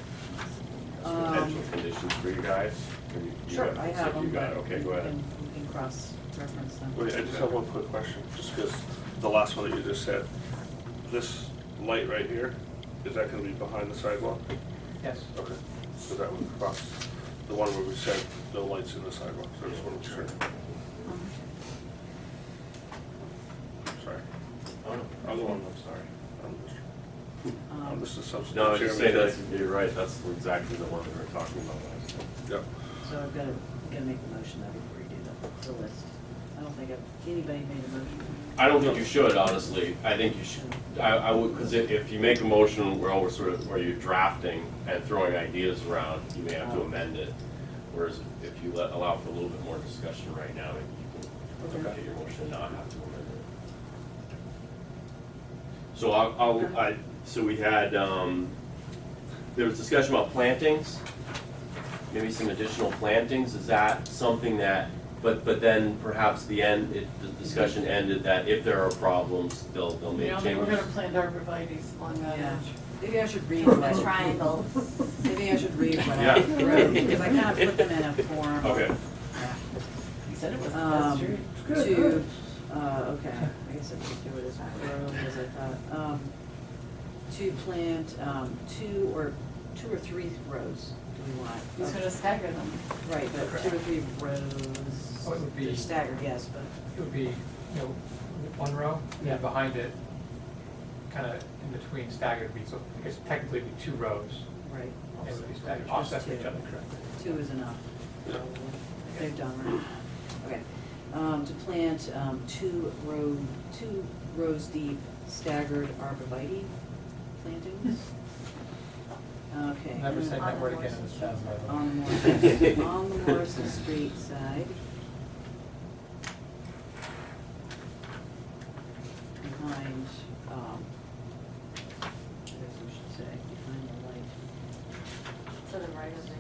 A: As potential conditions for you guys? Or you
F: sure,
A: got-
F: I have them,
A: You got it,
F: but
A: okay,
F: we
A: go ahead.
F: can cross-reference them.
B: Wait, I just have one quick question, just because the last one that you just said, this light right here, is that gonna be behind the sidewalk?
J: Yes.
B: Okay, so that would cross the one where we said no lights in the sidewalk, so I just wanted to be sure. Sorry.
A: Oh, no.
B: Other one, I'm sorry. I'm just a substitute
A: No, I was
B: chairman
A: just saying
B: today.
A: that's, you're right, that's exactly the one we were talking about last time.
B: Yep.
F: So I've got to make a motion now before you do the list. I don't think anybody made a motion.
A: I don't think you should, honestly. I think you should, I would, because if you make a motion where we're sort of, where you're drafting and throwing ideas around, you may have to amend it. Whereas if you allow for a little bit more discussion right now, you can look at your motion and not have to amend it. So so we had, there was discussion about plantings, maybe some additional plantings. Is that something that, but then perhaps the discussion ended that if there are problems, they'll make
E: Yeah,
A: changes?
E: we're gonna plant arborvitae along that
F: Yeah.
E: edge.
F: Maybe I should read
C: The
F: what,
C: triangle.
F: maybe I should read what
A: Yeah.
F: I wrote, because I kind of put them in a form.
A: Okay.
E: He said it was the
F: Um,
E: best tree.
F: To, okay, I guess I should do it as thorough as I thought. To plant, two or three rows, do we want?
E: He's gonna stagger them.
F: Right, but 2 or 3 rows.
J: Oh, it would be-
F: They're staggered, yes, but,
J: It would be, one row, and then behind it, kind of in between staggered would be, so I guess technically it'd be 2 rows.
F: right.
J: It would be staggered,
F: Just
J: offset each
F: two.
J: other, correct?
F: 2 is enough.
B: Yeah.
F: They've done, right? Okay. To plant 2 rows deep staggered arborvitae plantings. Okay.
J: Never
F: and
J: say
C: on
J: that
C: the
J: word again
C: Morrison
J: in this town, by the way.
F: On the Morrison Street side. Behind, I guess we should say, behind the light.
C: To the right of the.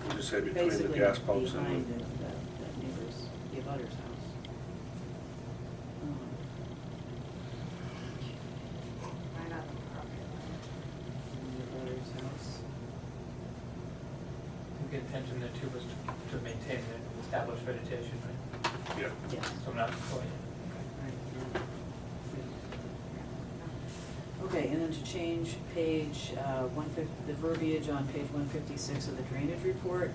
B: You just say between the
F: Basically,
B: gas pumps
F: behind
B: and
F: it, that neighbor's
J: intention there too was to maintain the established vegetation, right?
B: Yeah.
F: Yeah.
J: So I'm not going,
F: Okay, and then to change page 150, the verbiage on page 156 of the drainage report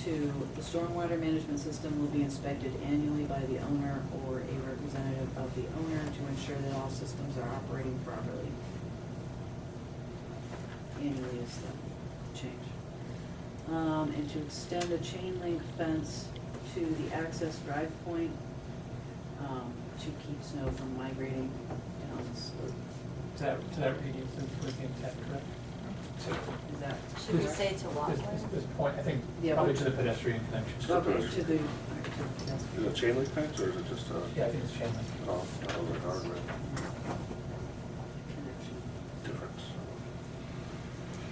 F: to the stormwater management system will be inspected annually by the owner or a representative of the owner to ensure that all systems are operating properly. Annually is the change. And to extend a chain link fence to the access drive point to keep snow from migrating down the slope.
J: to that radius was the intent, correct?
F: Is that?
C: Should we say to walkway?
J: This point, I think,
F: Yeah,
J: probably
F: but-
J: to the pedestrian connection.
F: Okay, to the, all right, to the pedestrian.
B: Is it a chain link fence or is it just a?
J: Yeah, I think it's chain link.
B: Oh, that was a guardrail
F: Connection.
B: difference.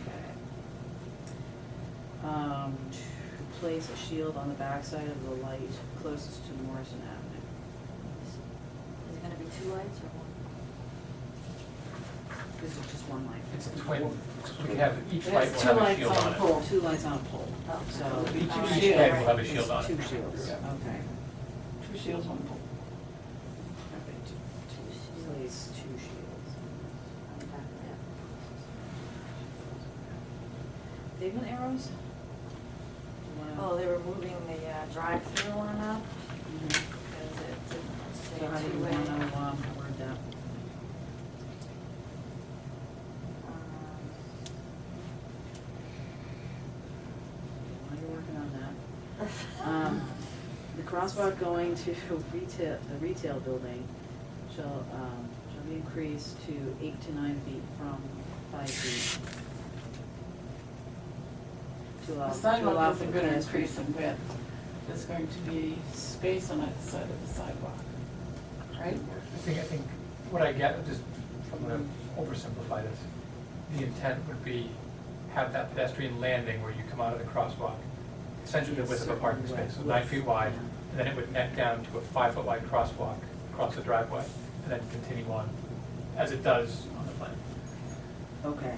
F: Okay. To place a shield on the backside of the light closest to Morrison Avenue.
C: Is it gonna be 2 lights or one?
F: This is just one light.
J: It's a twin, we can have, each
E: It
J: light
E: has
J: will
E: two
J: have a
E: lights
J: shield
E: on
J: on
E: the
J: it.
E: pole.
F: 2 lights on a pole,
C: Oh.
F: so.
E: It'll be two
J: Each
E: shields.
J: head will have a
F: It's
J: shield on it.
F: 2 shields,
J: Yeah.
F: okay.
E: 2 shields, 1 pole.
F: Okay, two, place 2 shields. Pavement arrows?
C: Oh, they were moving the drive-through one up,
F: Mhm.
C: because it's
F: So how do you
C: two-way.
F: wanna word that? While you're working on that. The crosswalk going to the retail building shall be increased to 8 to 9 feet from 5 feet. To allow
E: The
F: for
E: sidewalk isn't gonna
F: pedestrian-
E: increase in width. There's going to be space on either side of the sidewalk, right?
J: I think what I get, just, I'm gonna oversimplify this. The intent would be have that pedestrian landing where you come out of the crosswalk, essentially the width of a parking space, so 9 feet wide, and then it would neck down to a 5-foot wide crosswalk across the driveway, and then continue on, as it does on the plan.
F: Okay.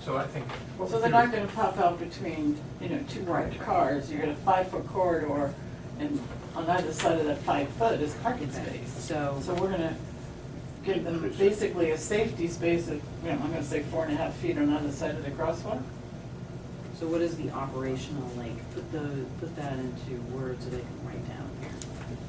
J: So I think. what
E: So
J: we
E: they're
J: do
E: not
J: is-
E: gonna pop out between, 2 parked cars, you're gonna 5-foot corridor, and on either side of that 5 foot is parking
F: Okay,
E: space.
F: so,
E: So we're gonna give them basically a safety space of, I'm gonna say 4.5 feet on either side of the crosswalk.
F: so what is the operational, like, put that into words that I can write down here.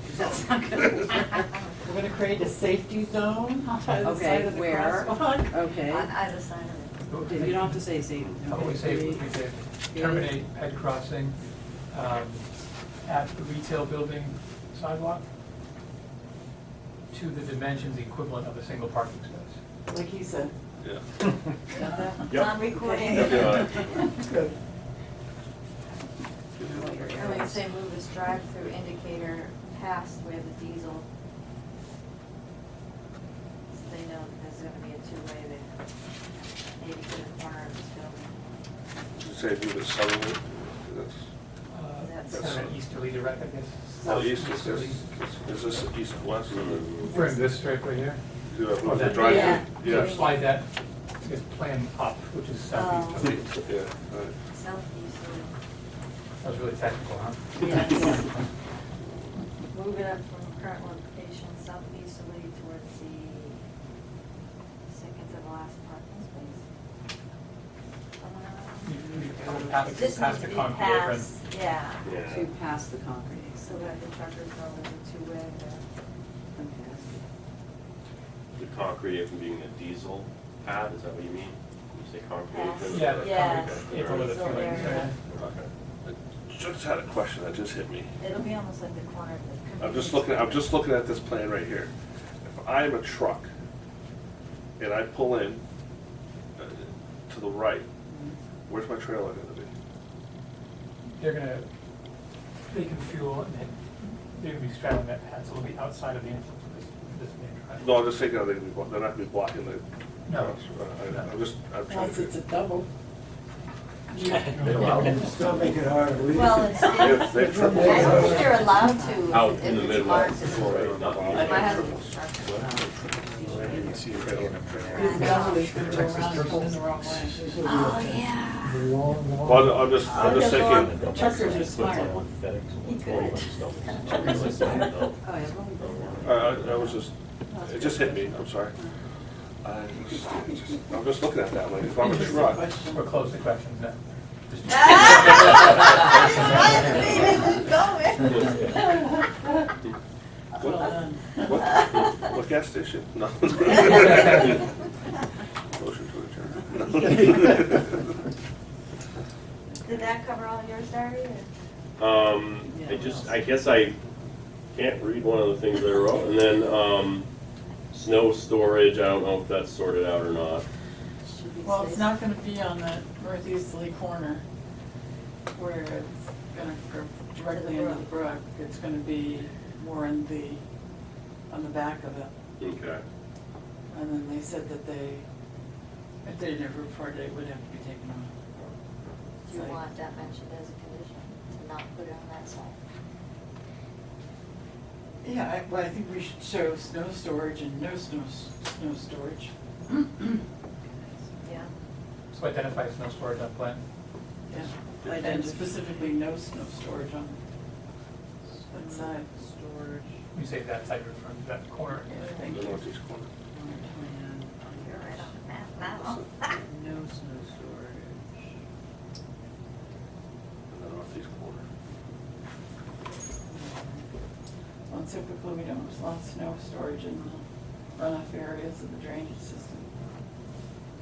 F: 'Cause that's not gonna work.
E: We're gonna create a safety zone on either
F: Okay,
E: side of the
F: where?
E: crosswalk.
F: Okay.
C: On either side of it.
F: Okay, you don't have to say safety.
J: How about we say, we say terminate head crossing at the retail building sidewalk to the dimensions equivalent of a single parking space.
E: Like he said.
B: Yeah.
F: Got that?
C: It's on recording.
B: Yeah.
G: Good.
C: And we can say move this drive-through indicator past where the diesel. So they know that there's gonna be a 2-way there. Maybe to the corner of this building.
B: You say move it southerly? That's,
C: That's-
J: Kind of an easterly direct, I guess.
B: well, east, is
J: Southeasterly.
B: this east and west?
J: Bring this straight right here.
B: Do that
J: Oh,
B: with the
J: that-
B: drive
C: Yeah.
B: Yeah.
J: Slide that, this plan up, which is southeasterly.
B: Yeah, right.
C: Southeasterly.
J: That was really technical, huh?
C: Yeah. Move it up from current location southeasterly towards the second to the last parking space.
J: Past
C: This
J: the
C: needs to be
J: concrete apron.
C: passed, yeah,
B: Yeah.
F: To pass the concrete.
C: so that the truckers know there's a 2-way there.
F: Okay.
A: The concrete apron being a diesel pad, is that what you mean? You say concrete
C: Pass.
A: apron?
J: Yeah, the
C: Yes,
J: concrete
C: the
J: apron with a
C: diesel
J: few lanes
C: area.
J: there.
A: Okay.
B: Just had a question that just hit me.
C: It'll be almost like the corner of the.
B: I'm just looking at this plan right here. If I'm a truck and I pull in to the right, where's my trailer gonna be?
J: They can fuel and then they're gonna be straddling that pad, so it'll be outside of the entrance of this main drive.
B: No, I'm just thinking, they're not gonna be blocking the.
J: No.
B: I'm trying
E: Unless
B: to.
E: it's a double.
G: Still make it hard.
C: Well, it's, I
B: They
C: don't
B: have triple.
C: think they're allowed to.
A: Out
C: if
A: in the
C: it's
A: Midwest,
C: marked as-
A: right, not in the
C: My
A: Midwest.
C: husband's truck.
B: can see it better.
E: Because the elderly's gonna go around and pull in the wrong way.
C: Oh, yeah.
G: The long, long.
B: Well, I'm just thinking,
E: Truckers are smart.
C: He could.
B: I was just, it just hit me, I'm sorry. I'm just looking at that, like, if I'm a truck.
J: We're closing the questions now.
E: Well done.
B: What gas station? No. Motion to adjourn.
C: Did that cover all yours, Darby?
A: I guess I can't read one of the things I wrote, and then, snow storage, I don't know if that's sorted out or not.
E: Well, it's not gonna be on that northeasterly corner where it's gonna go directly into the brook. It's gonna be more on the back of it.
A: Okay.
E: And then they said that if they did a roof part, it would have to be taken off.
C: Do you want that mentioned as a condition, to not put it on that side?
E: Yeah, I think we should show snow storage and no snow storage.
C: Yeah.
J: So identify snow storage on plan.
E: Yeah, and specifically no snow storage on that side.
F: Storage,
J: You say that side referring to that corner.
E: Yeah, thank
B: The
E: you.
B: northeast corner.
F: plan,
C: You're right on the map now.
F: no snow storage.
B: The northeast corner.
E: Well, typically, we don't have a lot of snow storage in the runoff areas of the drainage system.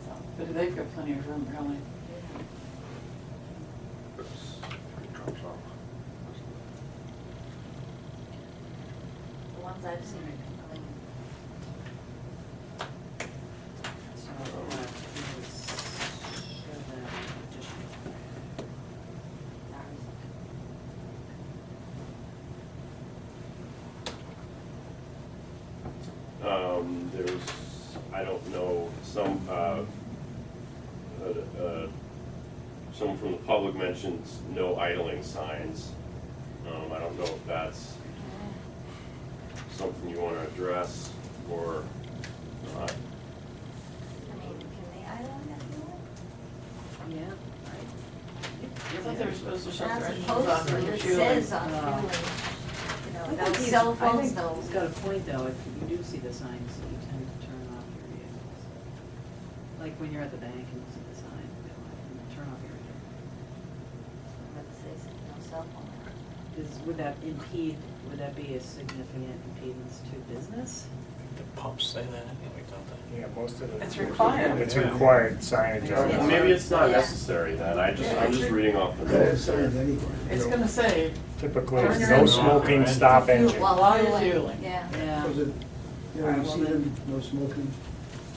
E: So, but they've got plenty of room, really.
B: It drops off.
C: The ones I've seen are clean.
F: So what we'll have to do is show that addition.
A: There's, I don't know, someone from the public mentions no idling signs. I don't know if that's something you want to address or not.
C: I mean, can they idle in that field?
F: Yeah, right.
E: I thought they were supposed to shut
C: That's
E: their
C: a
E: engines off
C: poster
E: when you're
C: that
E: fueling.
C: says on fueling. You know, no
F: I think
C: cell
F: I
C: phones,
F: think
C: no.
F: he's got a point though, if you do see the signs, you tend to turn off your vehicles. Like when you're at the bank and you see the sign, you know, turn off your vehicle.
C: Let's say no cell phone.
F: Would that be a significant impedance to business?
H: The pumps say that anyway, don't
L: Yeah, most of it.
E: It's required.
L: It's required signage on
C: Yeah.
L: it.
A: Maybe it's not
C: Yeah.
A: necessary then, I'm just reading off the
G: That
A: notes
G: signs
A: there.
G: anyway.
E: It's gonna say,
L: Typically,
E: Turn
L: it's
E: your
L: no
E: engine
L: smoking,
C: To
L: stop
C: fuel-
L: engine.
C: While
E: you're
C: fueling,
E: fueling.
C: yeah.
F: Yeah,
G: Was it, you know, you see them, no smoking?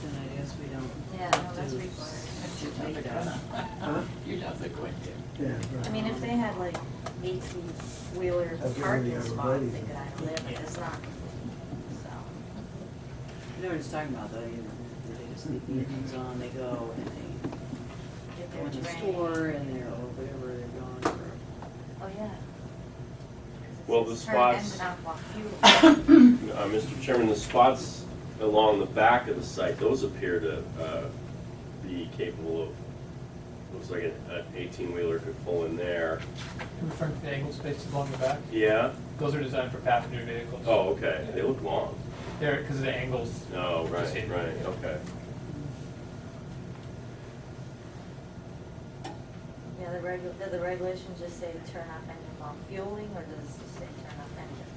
F: then I guess we don't
C: Yeah,
F: have
C: no, that's
F: to
C: required.
E: you're not
F: take
E: gonna,
F: that.
E: you're not going to.
G: Yeah. right.
C: I mean, if they had like 18-wheeler
G: That's
C: parking
G: already
C: spots,
G: already.
C: they could idle there, but it's not. So,
F: You know what he's talking about though, you know, they just leave the engines on, they go and they
C: get
F: go
C: their
F: in the
C: drain.
F: store and they're, or whatever, they're going for.
C: Oh, yeah. 'Cause it
A: Well,
C: says
A: the
C: turn
A: spots-
C: engine off while fueling.
A: Mr. Chairman, the spots along the back of the site, those appear to be capable of, looks like an 18-wheeler could pull in there.
J: You're referring to the angle spaces along the back?
A: Yeah?
J: Those are designed for passenger vehicles.
A: Oh, okay, they look long.
J: They're, because of the angles.
A: Oh, right,
J: Just hidden.
A: right, okay.
C: Yeah, the regulations just say to turn off engine while fueling, or does it just say turn off engine?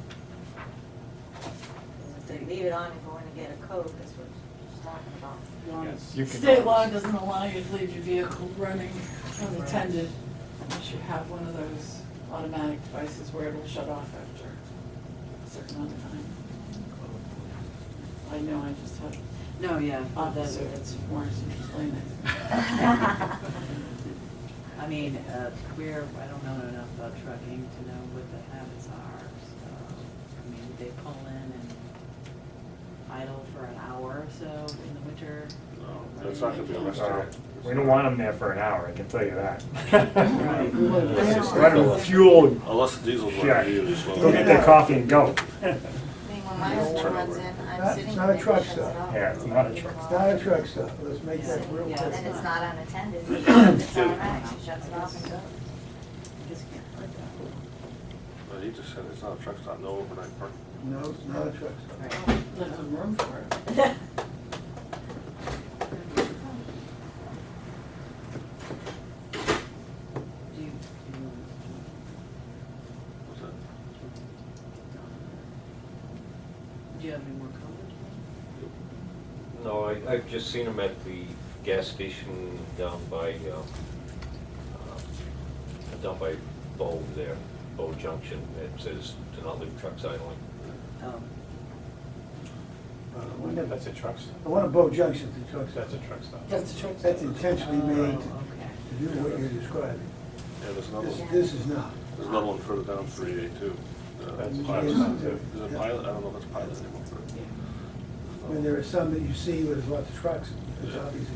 C: 'Cause if they leave it on and go in and get a Coke, that's what she's talking about.
A: Yes.
L: You can
E: State law
L: always-
E: doesn't allow you to leave your vehicle running unattended unless you have one of those automatic devices where it'll shut off after a certain amount of time. I know, I just had
F: No, yeah,
E: officer
F: that's,
E: Morrison explain it.
F: I mean, I don't know enough about trucking to know what the habits are, so, I mean, they pull in and idle for an hour or so in the winter.
B: No, that's not gonna be a restaurant.
L: We don't want them there for an hour, I can tell you that.
F: Right.
L: Let them fuel,
B: Unless the diesel's
L: yeah,
B: running, you just.
L: go get their coffee and go.
C: I mean, when my husband runs in, I
G: It's not a truck stop.
L: Yeah, it's not a truck
G: It's not a truck stop, let's make that real
F: Yeah,
G: clear.
C: And it's not unattended, it's automatic, she shuts it off and goes.
F: You just can't put that.
B: Well, he just said it's not a truck stop, no overnight parking.
G: No, it's not a truck stop.
F: Right.
E: There's some room for it.
F: Do you
B: What's that?
F: do you have any more comments?
K: No, I've just seen them at the gas station down by Bow there, Bow Junction. It says to not leave trucks idling.
G: That's a truck stop. The one at Bow Junction, the truck stop.
J: That's a truck stop.
E: That's the truck.
G: That's intentionally made
F: Oh, okay.
G: to do what you're describing.
B: Yeah, there's another one.
G: This is not.
B: There's another one further down 382.
J: That's
B: Pilot.
G: Pilot.
B: Is it Pilot? I don't know if it's Pilot anymore.
G: I mean, there are some that you see where there's lots of trucks, it's
B: Yeah.
G: obviously.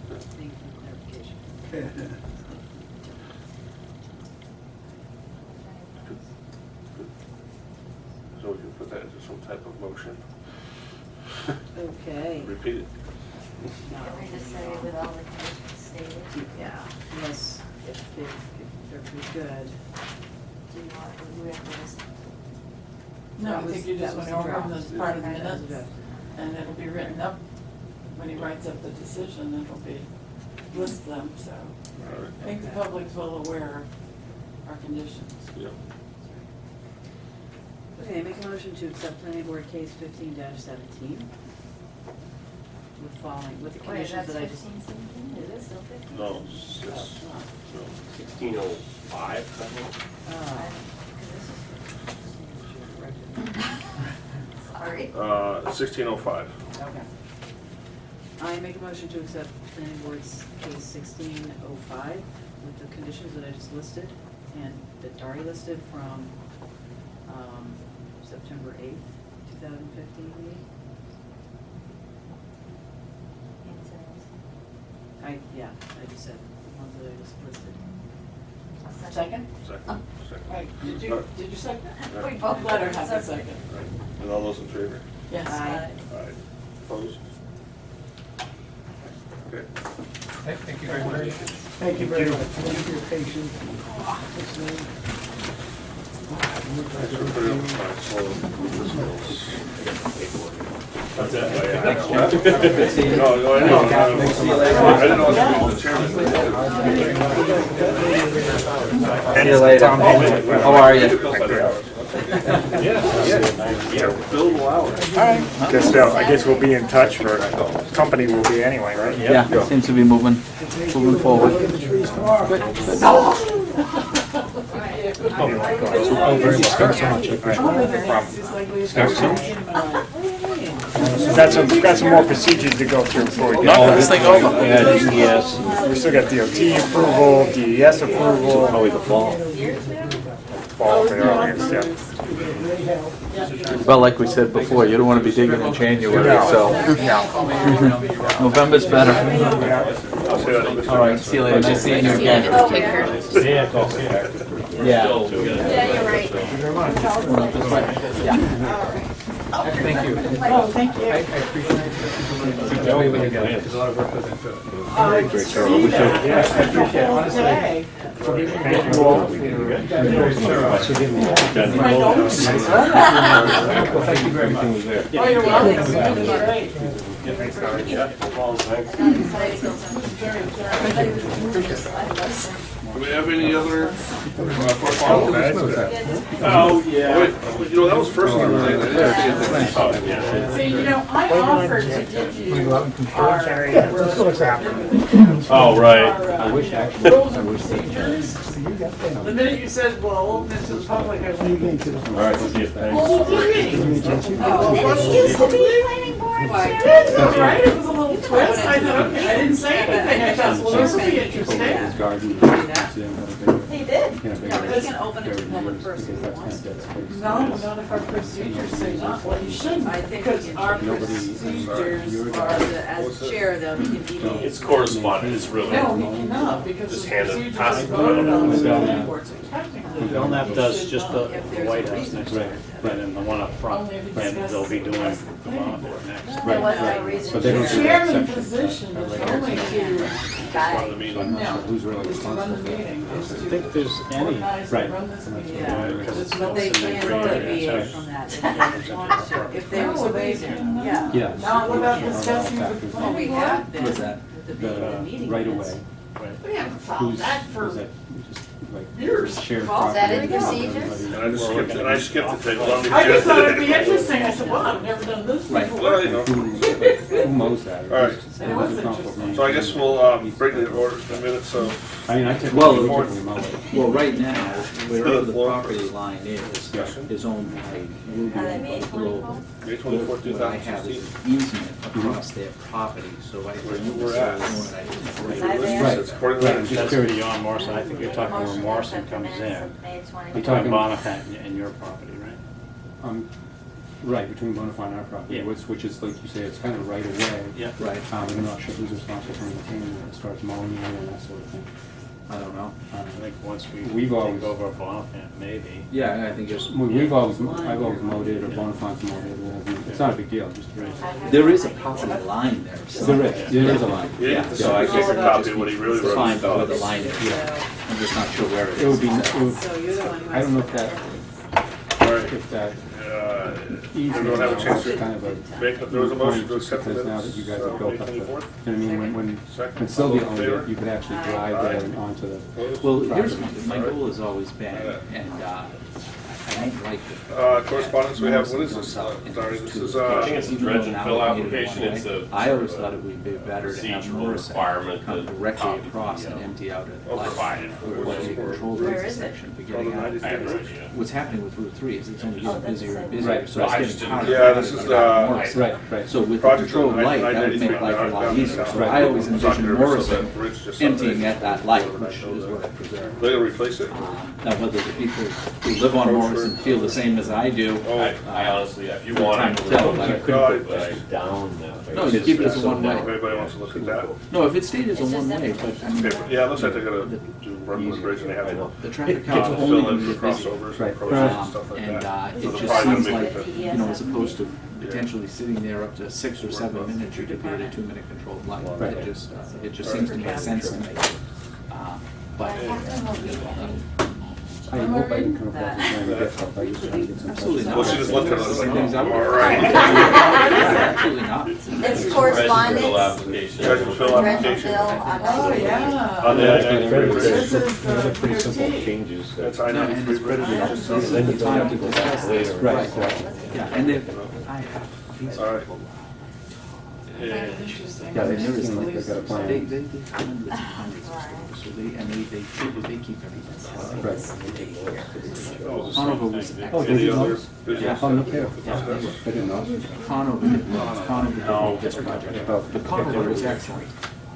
F: Thank you for clarification.
B: So we can put that into some type of motion.
F: Okay.
B: Repeat it.
C: Can we just say with all the conditions stated?
F: Yeah, unless, if they're pretty good.
C: Do you want, do we have to just?
E: No, I
F: That was-
E: think you just
F: that was
E: went
F: the
E: over them
F: draft.
E: as part of the
C: That
F: was the
E: minutes,
F: draft.
E: and it'll be written up, when he writes up the decision, it'll be, list them, so.
B: All right.
E: I think the public's well aware of our conditions.
B: Yep.
F: Okay, make a motion to accept planning board case 15-17 with following, with the
C: Wait,
F: conditions
C: that's
F: that I just.
C: 15, 17? Is it still 15?
B: No,
F: Oh,
B: it's,
F: it's not.
B: no.
A: 1605, I think.
F: Oh.
C: Sorry.
B: 1605.
F: Okay. I make a motion to accept planning board's case 1605 with the conditions that I just listed and that Dari listed from September 8th, 2015 meeting. Yeah, I just said the ones that I just listed.
E: Second?
B: Second. Second.
E: Right, did you second?
B: Yeah.
E: We both let her have a second.
B: Right. And all those in favor?
E: Yes.
F: Aye.
B: Aye. Opposed? Okay.
J: Thank you very much.
G: Thank you very much. Thank you for your patience. Listening.
B: Thanks for putting up with my slow
A: That's it.
B: No, no, I know. I didn't know I was the chairman.
N: See you later. How are you?
B: Billable hours.
L: I guess we'll be in touch, or company will be anyway, right?
N: Yeah, seems to be moving forward.
G: Look at the trees tomorrow.
L: Got some more procedures to go through before we get.
N: Knock this thing over.
K: Yes.
L: We still got DOT approval, DES approval.
K: Probably the fall.
L: Fall for the earliest, yeah.
N: Well, like we said before, you don't want to be digging in January, so. November's better. All right, see you later. Nice seeing you again. Yeah.
C: Yeah, you're right.
N: Thank you.
E: Oh, thank you.
J: I appreciate it. Joey, when you get it, there's a lot of work goes into it.
E: I appreciate it, honestly.
L: Thank you all.
E: My notes.
J: Well, thank you very much.
E: Oh, you're welcome. It was great.
B: Thanks, Howard. Do we have any other correspondence?
A: Oh, yeah.
B: Wait, you know, that was first one.
E: See, you know, I offered to give you our
A: Oh, right.
E: rules and procedures. The minute you said, well, open it to the public, I went,
A: All right, let's see it. Thanks.
E: oh, great.
C: Oh, this used to be planning board chair.
E: All right, it was a little twist. I thought, okay, I didn't say anything. I thought, well, this will be interesting.
C: He did.
F: No, but you can open it to the public first if he wants to.
E: No, not if our procedures say not. Well, you shouldn't,
F: I think
E: because
F: we can-
E: our procedures are,
F: As chair, though, he can deviate.
A: It's correspondence, really.
E: no, he cannot, because
A: Just
E: the
A: hand it,
E: procedures
A: pass
E: are
A: it.
E: voted on the planning board, so technically Belknap does just the
F: White House next to it,
E: and then the one up front,
F: Only if
E: and they'll be doing the next.
C: There was no reason.
I: But they don't
E: The
I: do that
E: chairman
I: section.
E: position is
I: Right.
E: only to,
B: Run the
I: So I'm
B: meeting.
I: not sure who's really
E: is to run the
I: responsible for
E: meeting,
I: that.
E: is to
B: I think there's any,
E: organize
I: right.
E: and run this meeting.
F: Yeah,
B: because
F: but they
B: it's
F: can
B: in the
F: deviate
B: green
F: from that if they want to, if there was a
E: No, they
F: reason,
E: cannot.
F: yeah.
I: Yeah.
E: Not without
I: Yeah.
E: discussing
I: Yeah.
E: with the
F: Well, we
E: planning
F: have
E: board.
F: been
I: What's that?
F: with
I: The
F: the meeting
I: right
F: minutes.
I: away.
E: We haven't found
I: Who's,
E: that
I: is
E: for
I: that just like
E: years.
I: shared
E: Well,
I: property?
C: Is that in
I: with
C: procedures?
I: everybody?
B: And I just skipped it, they was on the
E: I just thought it'd
B: agenda.
E: be interesting, I said, well, I've never done this
I: Right.
E: before.
B: Well, you know.
I: Who mows that?
B: All right.
I: Who's
E: It was
I: responsible for
E: interesting.
B: So I guess we'll bring the order, the minutes of,
I: I mean, I typically
N: Well,
I: typically mow it.
N: Well, right now, wherever the
B: Floor.
N: property line is owned by Ruby
C: Are they May
N: Global.
C: 24th?
B: May 24th,
N: What I have is
B: 2016.
N: an easement across their property, so I.
B: Where you were at.
C: Was I there?
I: Right.
B: It's according to that,
E: Just curiosity on Morrison, I think you're talking where
C: Motion to
E: Morrison
C: accept the
E: comes
C: minutes
E: in.
C: of May 24th.
E: You're talking Bonifant and your property, right?
I: Right, between Bonafide and our property,
E: Yeah.
I: which is, like you say, it's kind of right away.
E: Yeah.
N: Right,
I: I'm not sure who's responsible for maintaining it as far as mowing it and that sort of thing.
N: I don't know.
E: I think once
I: We've always-
E: take over Bonifant, maybe.
N: Yeah, I think it's,
I: I've always mowed it, or Bonafide's mowed it, it's not a big deal, just.
N: there is a property line there. so-
I: There is a line.
B: yeah,
N: Yeah,
B: so I take a copy of what he really
N: It's
B: wrote.
N: fine, but where the line is, I'm just not sure where it is.
I: It would be,
F: So you're the one who
I: I don't know if
F: has
I: that,
B: All right.
I: if that
B: Everyone
I: easement
B: have a
I: now
B: chance
I: is
B: to
I: kind of a.
B: there was a motion to accept the
I: Because now
B: minutes,
I: that you guys have
B: May
I: built up the, you know
B: 24th.
I: what I mean, when
B: Second.
I: Sylvia
B: All
I: owned
B: those in
I: it, you could actually drive there and onto the.
B: Opposed?
N: Well, here's,
I: property.
N: my goal has always been, and I don't like it.
B: Correspondence we have, what is this? Sorry, this is,
A: I think it's a dredge and fill application, it's a.
N: I always thought it would be better to have
A: procedural
N: Morrison
A: requirement
N: come
A: that
N: directly
A: copy
N: across
A: the,
N: and empty out
B: Oh,
N: at
A: provided.
N: what they control
C: Where
N: the
C: is it?
N: intersection for getting out.
B: I
A: I have no idea.
N: What's happening with Route 3 is it's only
C: Oh,
N: getting
C: that's
N: busier
C: the
N: and
C: same.
N: busier,
I: Right.
N: so
A: No,
N: it's
A: I
N: getting
A: just didn't-
N: harder.
B: Yeah, this is the-
N: Morrison.
I: Right.
N: So with the
B: Project
N: controlled
B: on
N: light, that would
B: 993,
N: make life a lot
B: down
N: easier.
B: south.
N: So I always
B: Talking
N: envisioned
B: to Rick, so
N: Morrison
B: that bridge just
N: emptying
B: something.
N: at that light, which is what I preserve.
B: They're gonna replace it?
N: Now, whether the people who live on Morrison feel the same as I do,
B: Oh,
A: I honestly, if you
N: Good time
A: wanted
N: to
A: to,
N: tell,
A: you
N: but I
A: could put
B: couldn't-
A: that down that way.
N: No, you keep it as a one-way.
B: if anybody wants to look at that.
N: no, if it stayed as a
C: It's just
N: one-way,
C: that-
N: but I mean,
B: Okay, yeah, it looks like they're gonna do Brooklyn Bridge and they have
N: the traffic
B: kids
N: counts
B: will
N: only
B: fill in
N: when
B: for
N: you're busy.
B: crossovers
I: Right.
B: and approaches and stuff like
N: And
B: that. So
N: it
B: they're
N: just
B: probably
N: seems
B: gonna
N: like,
B: make
N: you know, as opposed to potentially sitting there up to 6 or 7 minutes, you could be at a 2-minute controlled light.
I: Right.
N: It just seems to make sense to me. But
I: I hope I can come across and try and get help, I just try to get some.
N: absolutely not.
B: Well, she just looked at us like,
N: Things I would-
B: all right.
N: Absolutely not.
C: It's
A: Dredge and fill
C: correspondence.
A: application.
B: Dredge and fill
C: Dredge and
B: application.
C: fill,
E: Oh, yeah.
B: On the I-93 bridge.
E: This is
K: pretty simple
E: DOT.
K: changes.
B: That's
N: No, and
B: I-93
N: it's
B: bridge.
N: better
B: Just
N: this is
B: so-
N: the time to discuss this.
I: Right.
N: Yeah, and then, I have these
B: All right.
N: people,
B: Yeah.
E: Interesting.
I: Yeah, they
N: there is
I: seem like they got a plan.
N: they have hundreds and hundreds of stores, so they keep everything.
I: Right.
N: Conover was
I: Oh,
N: excellent.
I: did
B: Any
I: you
B: other
I: know?
B: business?
I: Oh, no kidding.
N: Yeah, they were.
I: I didn't know.
N: Conover did this project.
I: Oh.
N: The Conover was excellent.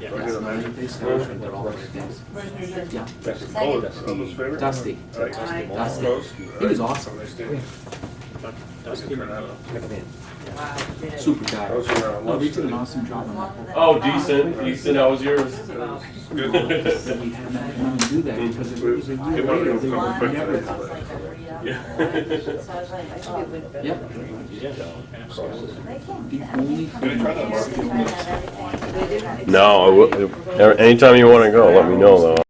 B: I'll get a motion.
N: They started with all the things. Yeah,
B: All those in favor?
N: Dusty.
B: All right.
N: Dusty.
B: Opposed?
N: He was awesome.
B: Nice day. Dusty.
F: Wow, did it.
N: Super guy.
B: Those are,
N: No,
B: lunch
N: they did an
B: today.
N: awesome job on that.
A: Oh, decent, how was yours?
F: This is about-
B: Good.
N: So we had them come and do that because it was a
B: They
N: year
B: wanted to
N: later, they
B: cover
N: were
B: quick
N: never.
B: today.
C: So I was like, I read up.
A: Yeah.
C: So I was like, I should be with.
N: Yep.
C: They came.
N: The only
B: Can I try that, Mark?
C: They tried out everything.
A: No, anytime you wanna go, let me know though.